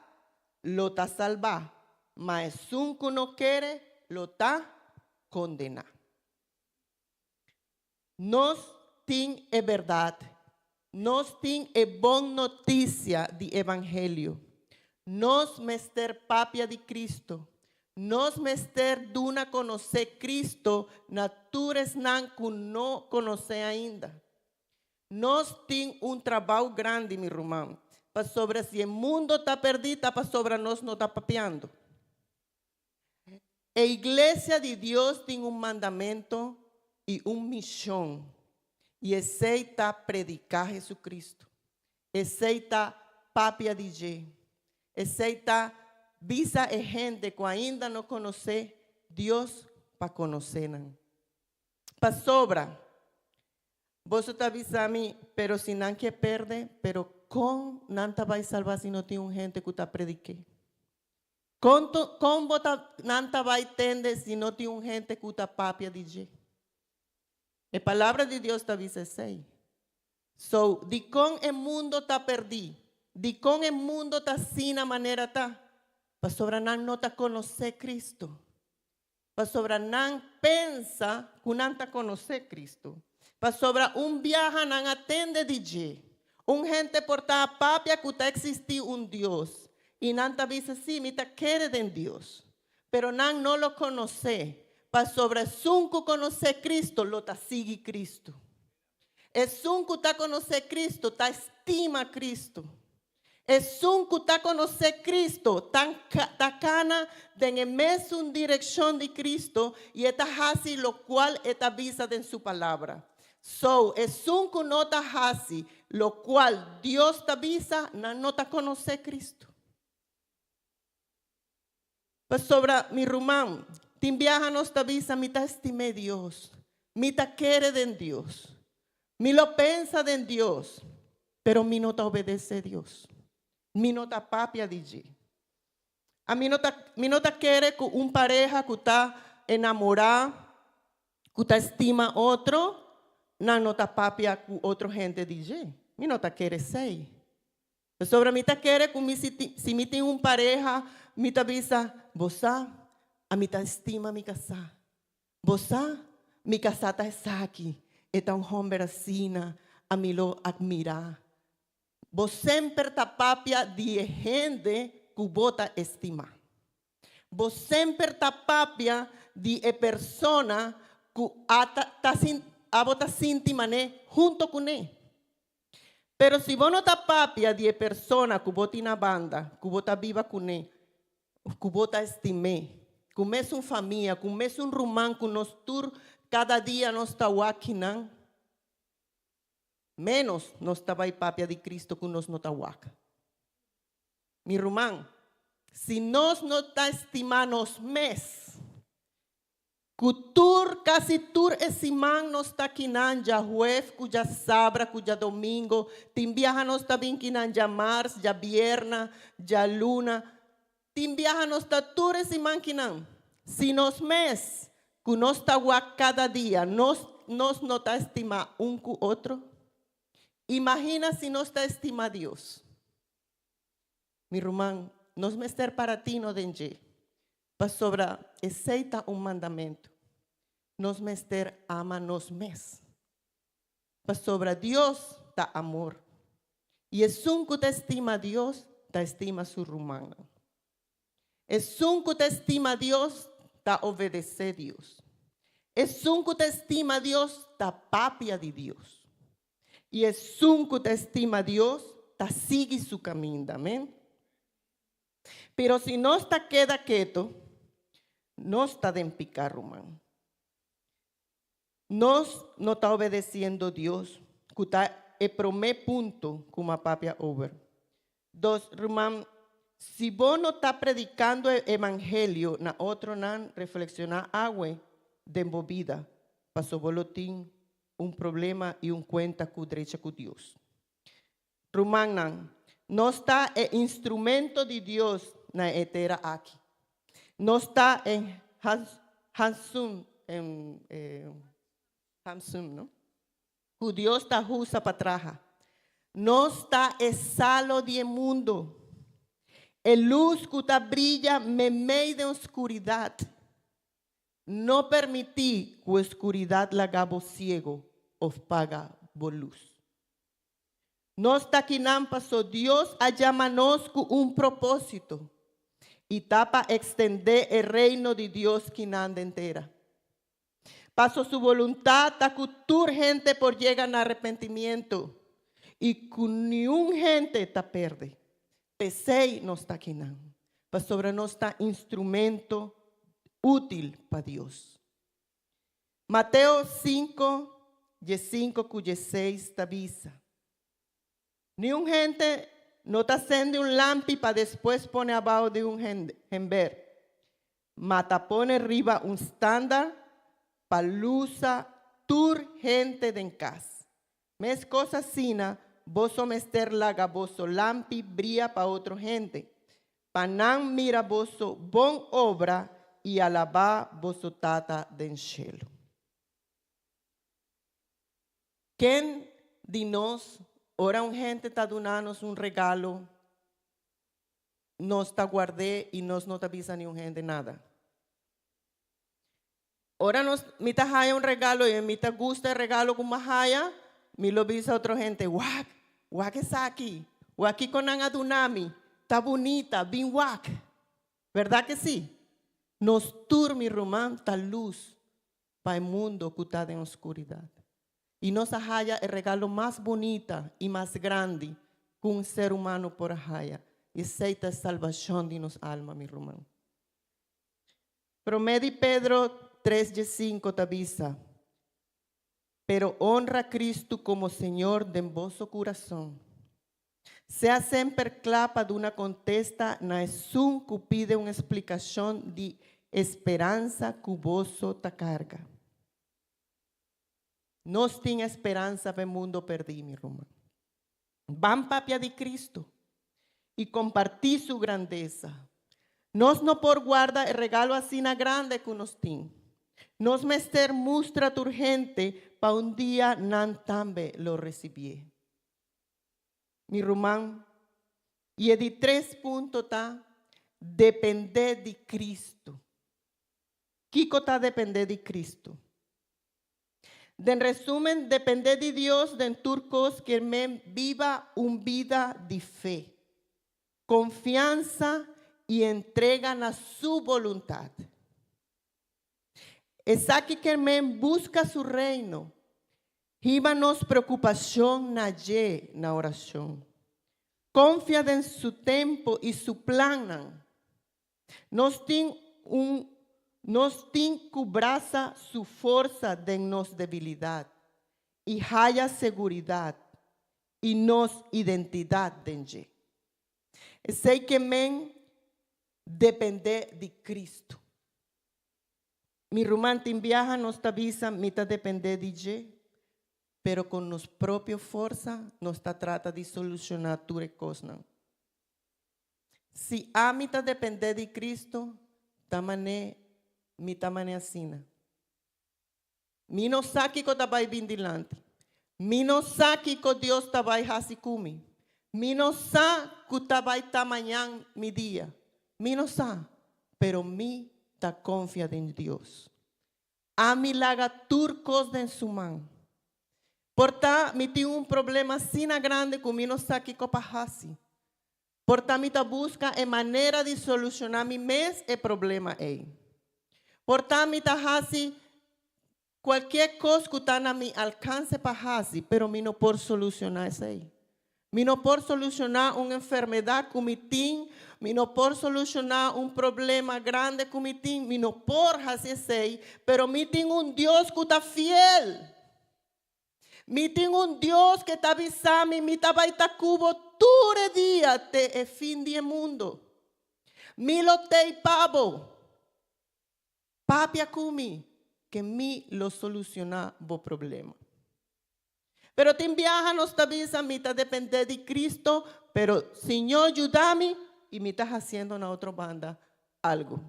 lo está salvar. Mas es un que no quiere, lo está condenar. Nos tin é verdade. Nos tin é boa notícia de evangelho. Nos mester papia de Cristo. Nos mester duna conhecer Cristo, natures não não conhecer ainda. Nós tem trabalho grande, meu irmão. Para sobre se o mundo está perdido, para sobre nós não está papeando. A igreja de Deus tem mandamento e missão. E aceita predicar Jesucristo. Aceita papia de Deus. Aceita visa a gente que ainda não conhece Deus para conhecer. Para sobra. Vos está avisando, pero si não que perde, pero com não te vai salvar se não tem gente que está predique. Com não te vai entender se não tem gente que está papia de Deus. A palavra de Deus está avisa assim. So, de com o mundo está perdido, de com o mundo está assim na maneira está, para sobre não está conhecer Cristo, para sobre não pensa que não está conhecer Cristo. Para sobre viaja não atende de Deus. Gente porta a papia que está existir Deus. E não está diz assim, me quer de Deus. Pero não lo conoce. Para sobre que conhecer Cristo, lo está sigue Cristo. Es que está conhecer Cristo, está estima Cristo. Es que está conhecer Cristo, está cana en mesma direção de Cristo e está hace lo cual está visa en su palabra. So, es que no está hace lo cual Dios te avisa, no te conoce Cristo. Pues sobre mi rumán, te viaja nos te avisa, mi te estime Dios, mi te quiere de Dios, mi lo pensa de Dios, pero mi no te obedece Dios, mi no te papia de Dios. A mí no te quiere con pareja que está enamorado, que te estima otro, no te papia con otra gente de Dios. Mi no te quiere ser. Sobre mí te quiere con si me tengo pareja, me te avisa, vos a mí te estima mi casa. Vos mi casa está aquí. Está un hombre así, a mí lo admira. Vos siempre te papia de gente que vos te estima. Vos siempre te papia de persona que te siente junto con él. Pero si vos no te papia de persona que vos tiene banda, que vos te viva con él, que vos te estime, que es una familia, que es un rumán, que nos tur cada día nos está wakinan, menos nos está papia de Cristo que nos no está waka. Mi rumán, si nos no está estimamos mes, Kutur casi tur esimán nos está quinan ya jueves, cuya sabra, cuya domingo, timbiaja nos está bien quinan ya mars, ya vierna, ya luna, timbiaja nos está tur esimán quinan. Si nos mes, que nos está guac cada día, nos no está estima un cu otro. Imagina si no está estima Dios. Mi rumán, nos mester para ti no denje. Para sobra, aceita un mandamento. Nos mester ama nos mes. Para sobra Dios ta amor. Y es un que te estima Dios, te estima su rumana. Es un que te estima Dios, te ta obedecer Dios. Es un que te estima Dios, ta papia de Dios. Y es un que te estima Dios, ta sigue su camino, amén. Pero si no está queda quieto, no está de picar, Román. Nos no está obedeciendo a Dios, que está el primer punto como a papia over. Dos, Román, si vos no estás predicando el evangelio, na otro nan reflexionar agua de movida, pasó boletín, un problema y un cuenta con derecha con Dios. Román nan, no está el instrumento de Dios na etera aquí. No está en Hansum, ¿no? Que Dios está usa para atrás. No está el salo del mundo. El luz que está brilla me meio de oscuridad. No permití que oscuridad la haga ciego o paga por luz. No está aquí nan pasó. Dios a llamanos con un propósito. Y está para extender el reino de Dios que nanda entera. Pasó su voluntad a cultura gente por llegar al arrepentimiento. Y con ni un gente está perde. Pesei no está aquí nan. Para sobre no está instrumento útil para Dios. Mateo 5, 5, 6 avisa. Ni un gente no está haciendo un lampi para después poner abajo de un jember. Mata pone arriba un estándar para luza tur gente de en casa. Mes cosa sina, vos somester laga voso lampi brilla para otra gente. Panan mira voso bon obra y alaba voso tata den cielo. ¿Quién de nos ora un gente está dándonos un regalo, nos está guardé y nos no te avisa ni un gente nada? Ahora nos me te haya un regalo y me te gusta el regalo como haya, me lo avisa otra gente. Guac es aquí, aquí con adunami, está bonita, bien guac, ¿verdad que sí? Nos turmi román tal luz para el mundo que está en oscuridad. Y nos haya el regalo más bonita y más grande que un ser humano por haya. Y aceita salvación de nos alma, mi román. Promedi Pedro 3:5 te avisa. Pero honra a Cristo como Señor de vosso corazón. Sea sempre clapa de una contesta na esum que pide una explicación de esperanza que vosso ta carga. Nos tiene esperanza para el mundo perdido, mi hermano. Van papia de Cristo y compartir su grandeza. Nos no por guarda el regalo así na grande que nos tiene. Nos mester mustra urgente pa un día nan tambe lo recibí. Mi román, y de 3 puntos ta depender de Cristo. Kiko ta depender de Cristo. En resumen, depender de Dios de turcos que me viva una vida de fe, confianza y entrega a su voluntad. Es aquí que me busca su reino. Íbanos preocupación na oración. Confía en su tiempo y su plan. Nos tiene cubraza su fuerza de nos debilidad y haya seguridad y nos identidad de Sei que men depende de Cristo. Mi romántico viaja nos avisa, mita depende de pero con nos propia fuerza nos trata de solucionar tu cosas. Si a mita depende de Cristo, tamane mi tamane asina. Mi no saki ko tabay bindilante. Mi no saki ko Dios tabay hasikumi. Mi no sa ko tabay tamañan mi día. Mi no sa, pero mi ta confía en Dios. A mi laga turcos en su man. Porta mi tiene un problema sina grande con mi no saki ko pahasi. Porta mi ta busca en manera de solucionar mi mes el problema. Por tamita hasi, cualquier cosa que está a mi alcance para hasi, pero mi no por solucionar eso ahí. Mi no por solucionar una enfermedad que mi tin, mi no por solucionar un problema grande que mi tin, mi no por hacer eso, pero mi tengo un Dios que está fiel. Mi tengo un Dios que está avisando, mi tabaita cubo todo el día te fin del mundo. Mi lo te pavo. Papia kumi, que mi lo soluciona bo problema. Pero te viaja nos avisa, mi ta depende de Cristo, pero Señor ayúdame y mi estás haciendo en otra banda algo.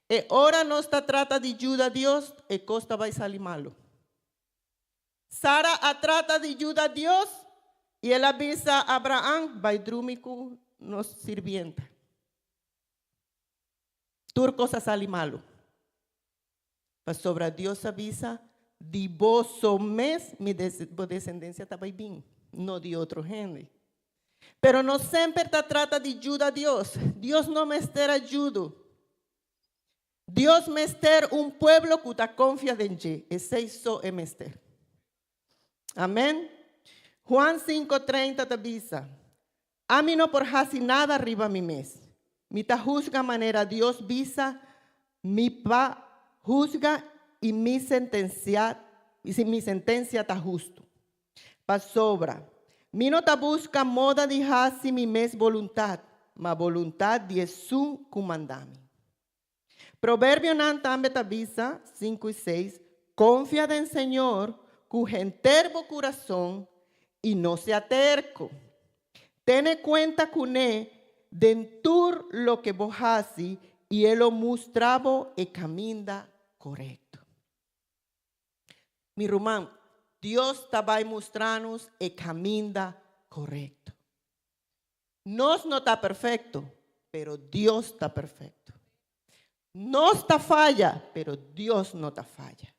E ahora no está trata de ayuda a Dios, e costa va a salir malo. Sara trata de ayuda a Dios y él avisa a Abraham, va a drumiku nos sirvienta. Turco se sale malo. Pero sobre Dios avisa, de vos mes mi descendencia está bien, no de otro gente. Pero no siempre te trata de ayuda a Dios. Dios no me está ayudo. Dios me está un pueblo que te confía en ti. Ese es el mester. Amén. Juan 5:30 te avisa. A mí no por hacer nada arriba mi mes. Mi ta juzga manera Dios visa, mi pa juzga y mi sentencia está justo. Pa sobra. Mi no ta busca moda de hacer mi mes voluntad, ma voluntad de su comandami. Proverbio también te avisa 5:6. Confía en Señor, con enterbo corazón y no sea terco. Ten cuenta con él dentur lo que vos haces y él lo mostrabo y camina correcto. Mi rumán, Dios está mostrarnos y camina correcto. Nos no está perfecto, pero Dios está perfecto. No está falla, pero Dios no está falla.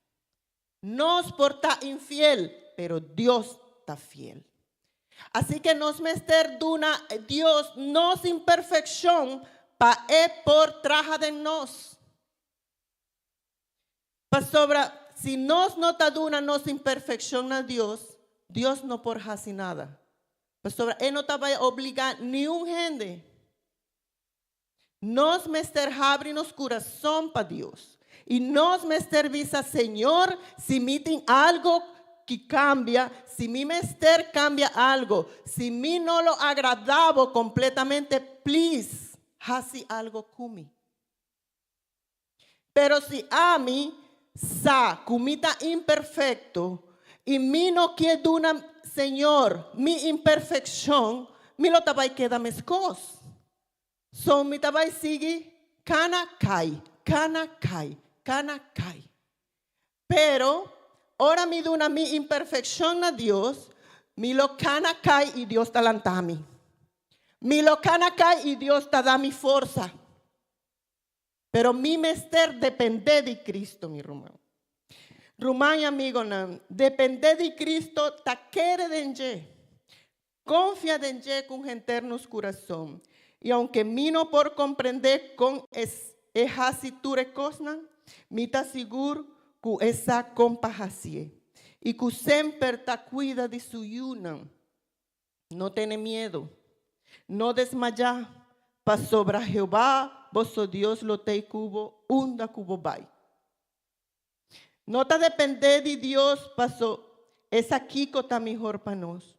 Nos porta infiel, pero Dios está fiel. Así que nos mester duna Dios nos imperfección pa por traja de nos. Pa sobra, si nos no ta duna nos imperfección a Dios, Dios no por hacer nada. Pa sobra, él no te va a obligar ni un gente. Nos mester abre nos corazón pa Dios. Y nos mester visa, Señor, si miten algo que cambia, si mi mester cambia algo, si mi no lo agradaba completamente, please, hace algo kumi. Pero si a mí, sa, kumita imperfecto, y mi no quiere una, Señor, mi imperfección, mi lo tabay queda mescos. So mi tabay sigue, cana kai. Pero ahora mi duna mi imperfección a Dios, mi lo cana cae y Dios talantami. Mi lo cana cae y Dios te da mi fuerza. Pero mi mester depende de Cristo, mi rumán. Rumán amigo, depende de Cristo, ta quiere de enje. Confía de enje con enternos corazón. Y aunque mi no por comprender con hasi ture cosna, mi ta seguro que esa compahacie y que siempre ta cuida de su yuna. No tiene miedo, no desmaya, pa sobra Jehová, vosso Dios lo te cubo, unda cubo bai. No ta depende de Dios, paso, esa kiko ta mejor pa nos.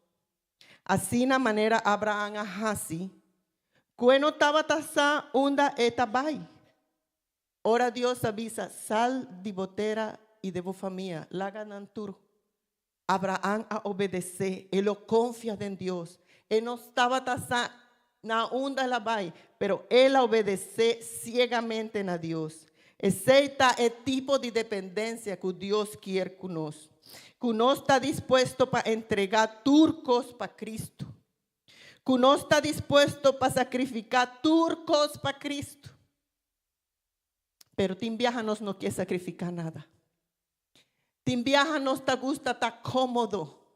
Así na manera Abraham a hasi, cueno taba tasa unda eta bai. Ora Dios avisa, sal de botera y de familia, la ganantur. Abraham a obedecer, él lo confía en Dios. Él no estaba tasando na onda la bai, pero él obedece ciegamente a Dios. Ese es el tipo de dependencia que Dios quiere con nosotros. Que no está dispuesto para entregar turcos para Cristo. Que no está dispuesto para sacrificar turcos para Cristo. Pero Tim Viajanos no quiere sacrificar nada. Tim Viajanos te gusta, está cómodo.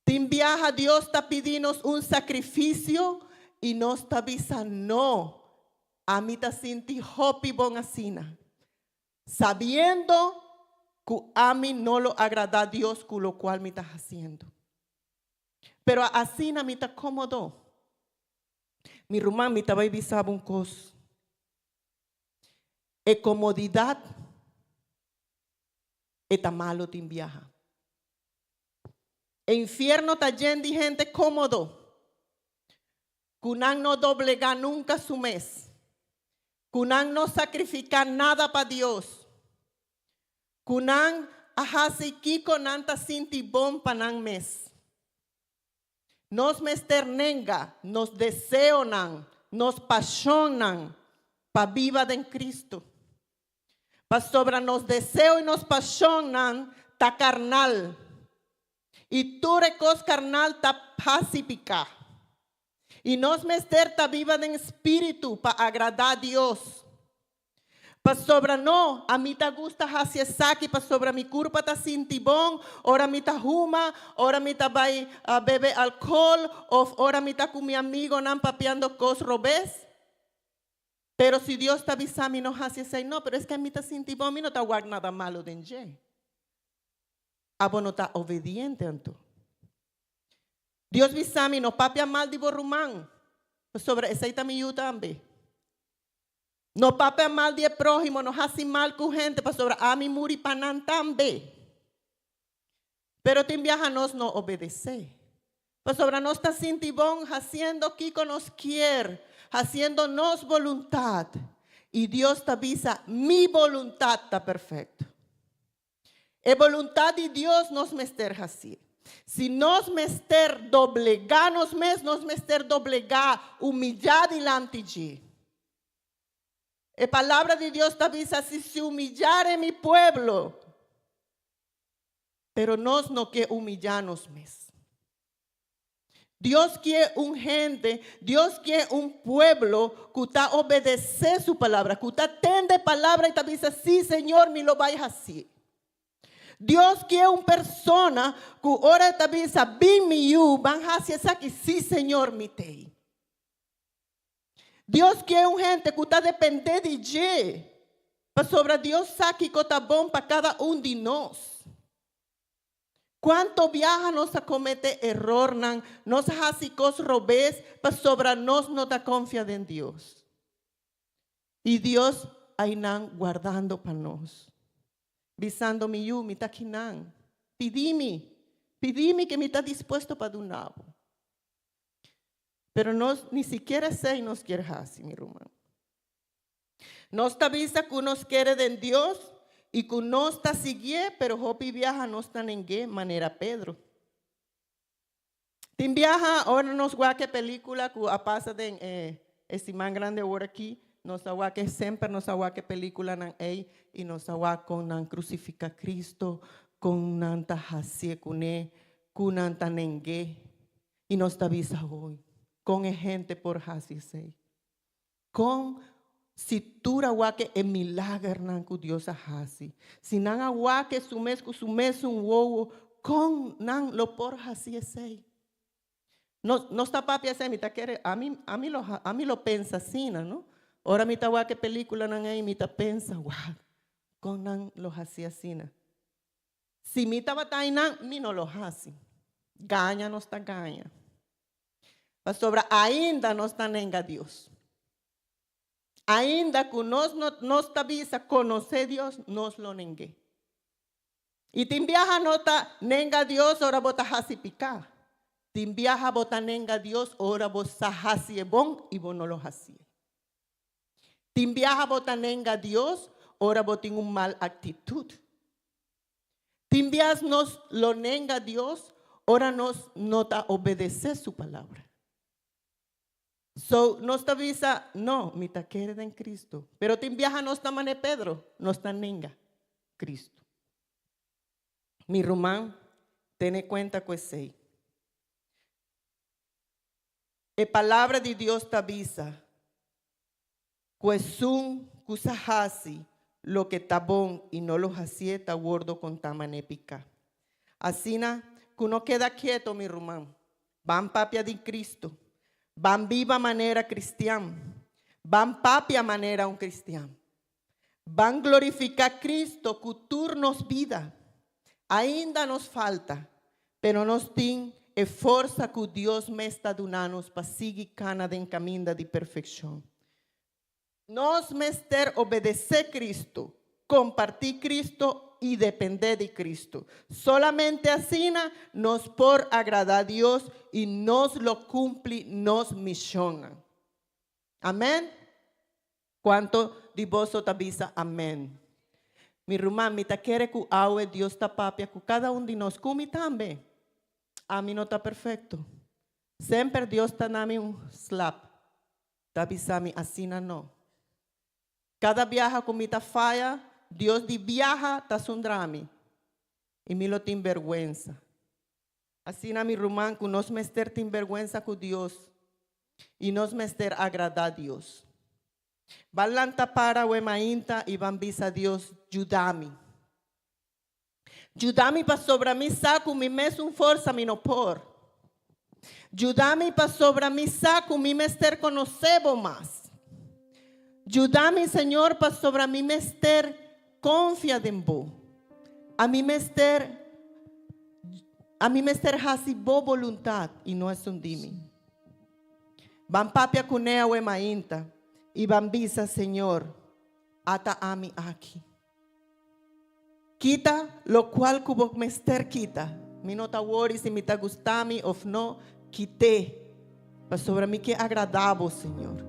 Tim Viaja, Dios está pidiendo un sacrificio y nos está avisando, no. A mí te siento hopi bon asina. sabiendo que a mí no lo agrada a Dios con lo cual me estás haciendo. Pero así no me está cómodo. Mi rumán me estaba avisando un cos. E comodidad está malo te viaja. E infierno está lleno de gente cómodo. Cunan no doblega nunca su mes. Cunan no sacrifica nada para Dios. Kunan ahasi kiko nanta sinti bom panan mes. Nos mesternenga, nos deseonan, nos pasionan pa viva en Cristo. Pa sobra nos deseo y nos pasionan ta carnal. Y tu recos carnal ta pacífica. Y nos mester ta viva en espíritu pa agradar a Dios. Pa sobra no, a mí te gusta hacia saki, pa sobra mi curpa ta sintibón, ora mi ta huma, ora mi ta vai a bebe alcohol, o ora mi ta con mi amigo nan papeando cos robes. Pero si Dios te avisa a mí no hacia say, no, pero es que a mí ta sintibón, a mí no te guarda nada malo denje. Abo no ta obediente anto. Dios visa a mí no papia mal di borrumán, pa sobra esa ita mi yuta ambe. No papel mal de prójimo, no hace mal con gente, para sobre a mi muri panan también. Pero te viajanos no obedece. Para sobre nos está sintibón, haciendo que nos quiere, haciéndonos voluntad. Y Dios te avisa, mi voluntad está perfecta. La voluntad de Dios nos mester así. Si nos mester doblegar, nos mester doblegar, humillar delante de la palabra de Dios te avisa, si se humillare mi pueblo, pero nos no quiere humillarnos más. Dios quiere un gente, Dios quiere un pueblo que está obedece su palabra, que está tende palabra y te avisa, sí Señor, me lo vayas así. Dios quiere una persona que ahora te avisa, bin mi you, van hacia esa que sí Señor, me te. Dios quiere un gente que está depende de Dios. Para sobre Dios sabe que está bom para cada de nós. ¿Cuánto viaja nos a comete error, nos hace cosas robes, para sobre nos no te confía en Dios. Y Dios ahí guardando para nos. Visando mi yu, mi taquinan. Pidime que me está dispuesto para un lado. Pero nos, ni siquiera sé nos quiere así, mi hermano. Nos está avisa que nos quiere de Dios y que nos está siguiendo, pero hopi viaja no está en qué manera Pedro. Tim viaja, ahora nos guaque película que pasa de este man grande ahora aquí, nos aguaque siempre nos aguaque película nan ei y nos aguaque con nan crucifica Cristo, con nan tahassie kune, con nan tanengue y nos está avisa hoy. Con gente por hasisei. Con si tu aguaque el milagro nan ku Dios hasi. Si nan aguaque su mes un wowo con nan lo por hasisei. No está papi ese mi ta quiere a mí lo pensa así, ¿no? Ahora mi ta aguaque película nan ahí mi ta pensa wow. Con nan lo hasi así. Si mi ta batay nan mi no lo hasi. Gaña no está gaña. Pastor, ainda nos está nenga Dios. Ainda que nos está visa conocer Dios, nos lo nengue. Y te viaja nota nenga Dios, ahora bota hasi pica. Te viaja bota nenga Dios, ahora bota hasi bon y vos no lo hasi. Te viaja bota nenga Dios, ahora bota un mal actitud. Te viaja nos lo nenga Dios, ahora nos nota obedecer su palabra. So, nos te avisa, no, mi ta quiere en Cristo. Pero te viaja no está mane Pedro, no está ninga Cristo. Mi román, ten cuenta que sei. La palabra de Dios te avisa, que sun kusahasi lo que está bon y no lo hasie ta gordo con tamane pica. Así na, que uno queda quieto, mi román. Van papia de Cristo. Van viva manera cristiana. Van papia manera un cristiano. Van glorificar Cristo, que turnos vida. Ainda nos falta, pero nos tem e força que Deus me está dando para seguir cada em caminho de perfeição. Nós mester obedecer Cristo, compartir Cristo y depender de Cristo. Solamente así nos por agradar a Dios y nos lo cumple, nos misiona. Amén. ¿Cuánto de vosotros avisa amén? Mi irmã, me ta quiere que agua Dios está papia, que cada uno de nós come también. A mí no está perfecto. Siempre Dios está dando un slap. Está avisando así no. Cada viaja con mi ta falla, Dios de viaja está sundrami. Y me lo tiene vergüenza. Así na mi irmã, que nos mester tiene vergüenza con Dios. Y nos mester agrada a Dios. Balanta para o emainta y van bisa a Dios, ayúdame. Ayúdame para sobre mí saco mi mes un força mi no por. Ayúdame para sobre mí saco mi mester conocebo más. Ayúdame, Señor, para sobre mí mester confia en vos. A mí mester hasi bo voluntad y no es un dimi. Van papia cunea o emainta. Y van bisa, Señor, ata a mí aquí. Quita lo cual cubo mester quita. Mi no ta worry si me ta gustami o no, quité. Para sobre mí que agradable, Señor.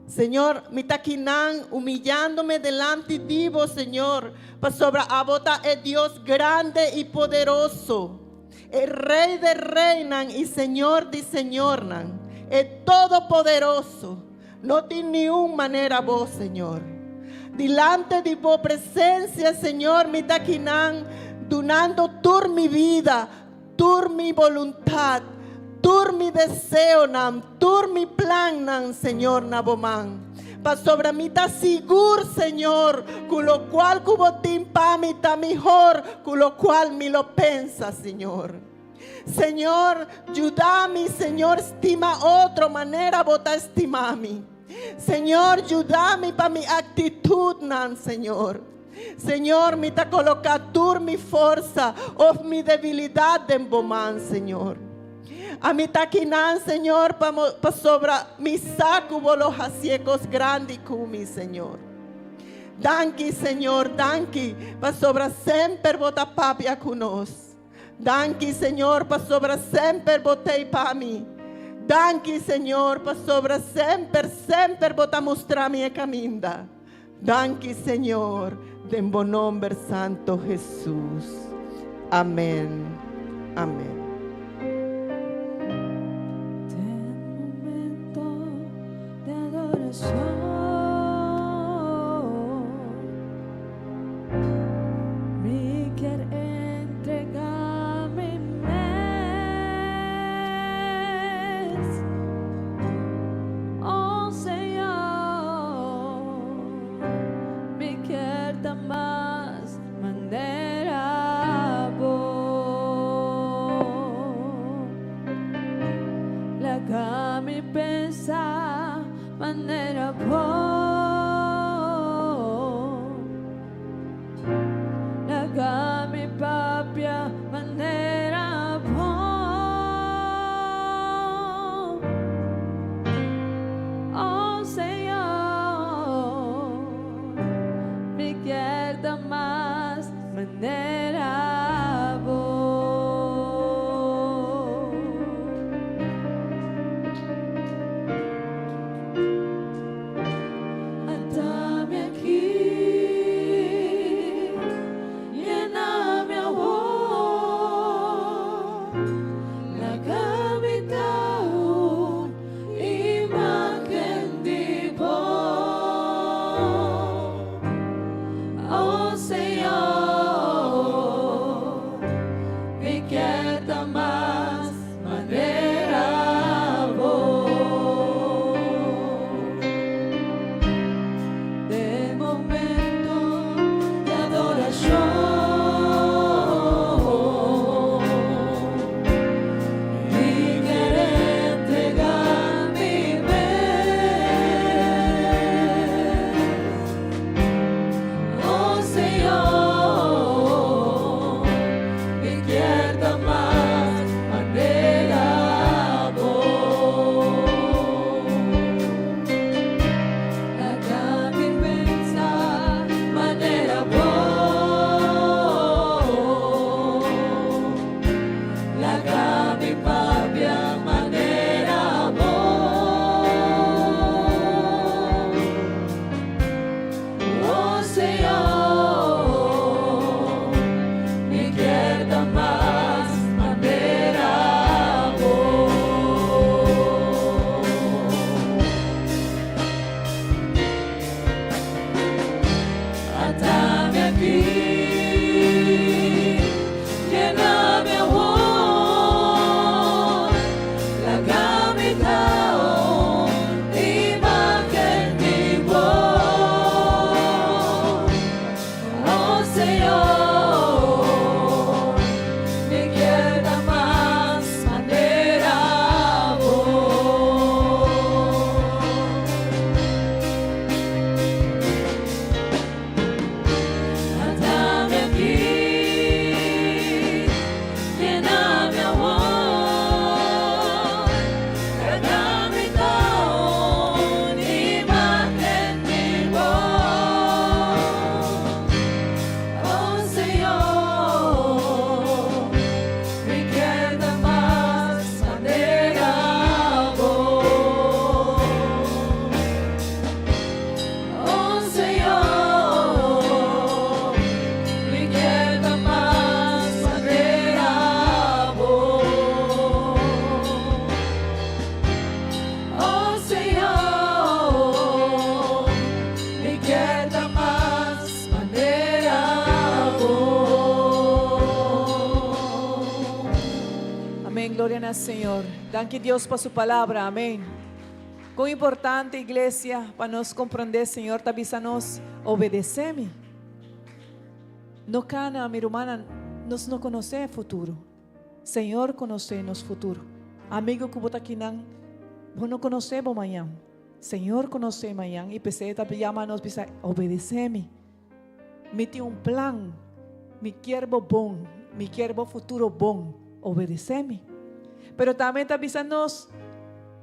Señor, me ta quinan humillándome delante de vos, Señor. Para sobre a bota es Dios grande y poderoso. El Rey de reinan y Señor de señornan. Es todopoderoso. No tiene ni una manera vos, Señor. Delante de vos presencia, Señor, me taquinan, donando tur mi vida, tur mi voluntad, tur mi deseo, tur mi plan, Señor, naboman. Pa sobre mí está seguro, Señor, con lo cual cubo timpa mi está mejor, con lo cual me lo pensa, Señor. Señor, ayúdame, Señor, estima otra manera, bota estimami. Señor, ayúdame para mi actitud, Señor. Señor, me ta colocar tur mi fuerza o mi debilidad en bomán, Señor. A mi taquinan, Señor, para sobra mi saco los asiecos grandes con mi Señor. Danke, Señor, danke, para sobra sempre bota papia con nos. Danke, Señor, para sobra sempre botei para mí. Danke, Señor, para sobra sempre bota mostrar mi caminda. Danke, Señor, en buen nombre santo Jesús. Amén. Amén. Ten momento de adoración. Me quiero entregar mi mes. Oh Señor, me quiero dar más manera vos. La cami pensa manera vos. La cami papia manera vos. Oh Señor, me quiero más manera vos. Atame aquí, lléname a vos, la capital, imagen de vos. Oh Señor, Señor, me quiera más manera vos. Atame aquí, lléname amor, cargame con imagen de vos. Oh Señor, me queda más manera vos. Oh Señor, me queda más manera vos. Oh Señor, me queda más manera vos. Amén, gloria al Señor. Danke Dios por su palabra, amén. Quão importante, igreja, para nós compreender, Senhor, está avisando-nos, obedeceme. No cana, minha irmã, nós não conhecemos o futuro. Senhor conhece nosso futuro. Amigo que está aqui, nós não conhecemos amanhã. Senhor conhece amanhã. E você está chamando-nos, obedeceme. Me tem plan. Me quero bom. Me quero futuro bom. Obedeceme. Pero também está avisando-nos,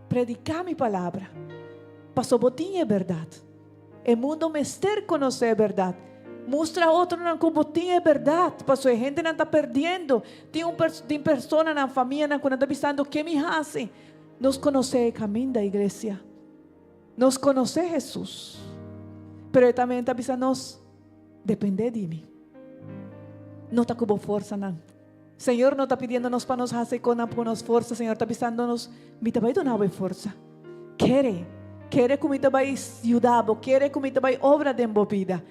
predicar minha palavra. Pastor botinha é verdade. O mundo mister conhecer a verdade. Mostra a outro que botinha é verdade. Pastor, a gente não está perdendo. Tem pessoas na família que está avisando que me fazem. Nós conhecemos o caminho da igreja. Nós conhecemos Jesus. Pero ele também está avisando-nos, depender de mim. Não está com força, não. Senhor não está pedindo-nos para nos fazer com nossa força. Senhor está avisando-nos, me vai dar força. Quer que me vai ajudar, quer que me vai obra de envolvida.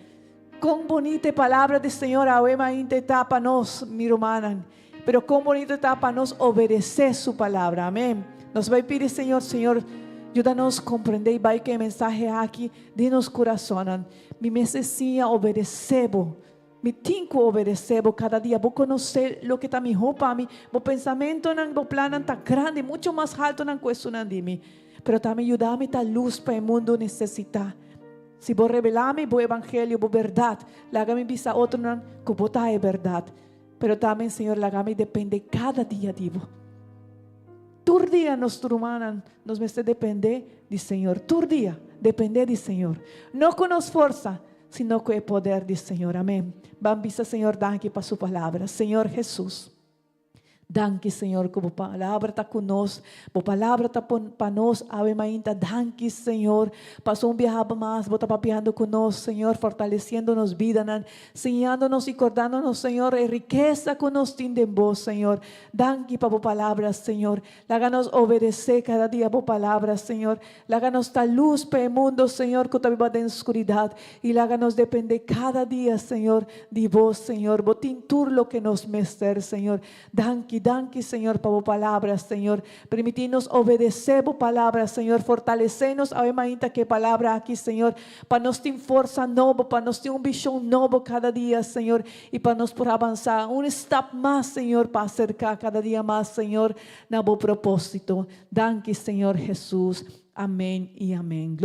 Quão bonita palavra do Senhor, a ema está para nós, minha irmã. Pero quão bonito está para nós obedecer sua palavra. Amém. Nos vai pedir, Senhor, ajuda-nos a compreender e vai que a mensagem aqui de nosso coração. Me necessita obedecer. Me tenho que obedecer cada dia. Vou conhecer o que está me roupa a mim. O pensamento, o plano está grande, muito mais alto na questão de mim. Pero também ajuda-me a dar luz para o mundo necessitar. Se vou revelar-me o evangelho, a verdade, laga-me visa outro que botar é verdade. Pero também, Senhor, laga-me depender cada dia de vos. Todo dia nós humanos nos merecemos depender do Senhor. Todo dia depender do Senhor. Não com nossa força, sino com o poder do Senhor. Amém. Vamos, Senhor, danke para sua palavra. Senhor Jesus. Danke, Senhor, que a palavra está conosco. A palavra está para nós. Ave Maria, danke, Senhor. Passou viaje mais, está papiando conosco, Senhor, fortalecendo-nos vida, ensinando-nos e acordando-nos, Senhor, a riqueza que nos tem em vós, Senhor. Danke para a palavra, Senhor. Láganos obedecer cada dia a palavra, Senhor. Láganos dar luz para o mundo, Senhor, que está vivo em escuridão. E láganos depender cada dia, Senhor, de vós, Senhor. Botín tur lo que nos mester, Senhor. Danke, Senhor, para a palavra, Senhor. Permitir-nos obedecer a palavra, Senhor. Fortalecer-nos, a imagina que palavra aqui, Senhor. Para nós ter força nova, para nós ter visão nova cada dia, Senhor. E para nós por avançar step mais, Senhor, para acercar cada dia mais, Senhor, no bom propósito. Danke, Senhor Jesus. Amém e amém.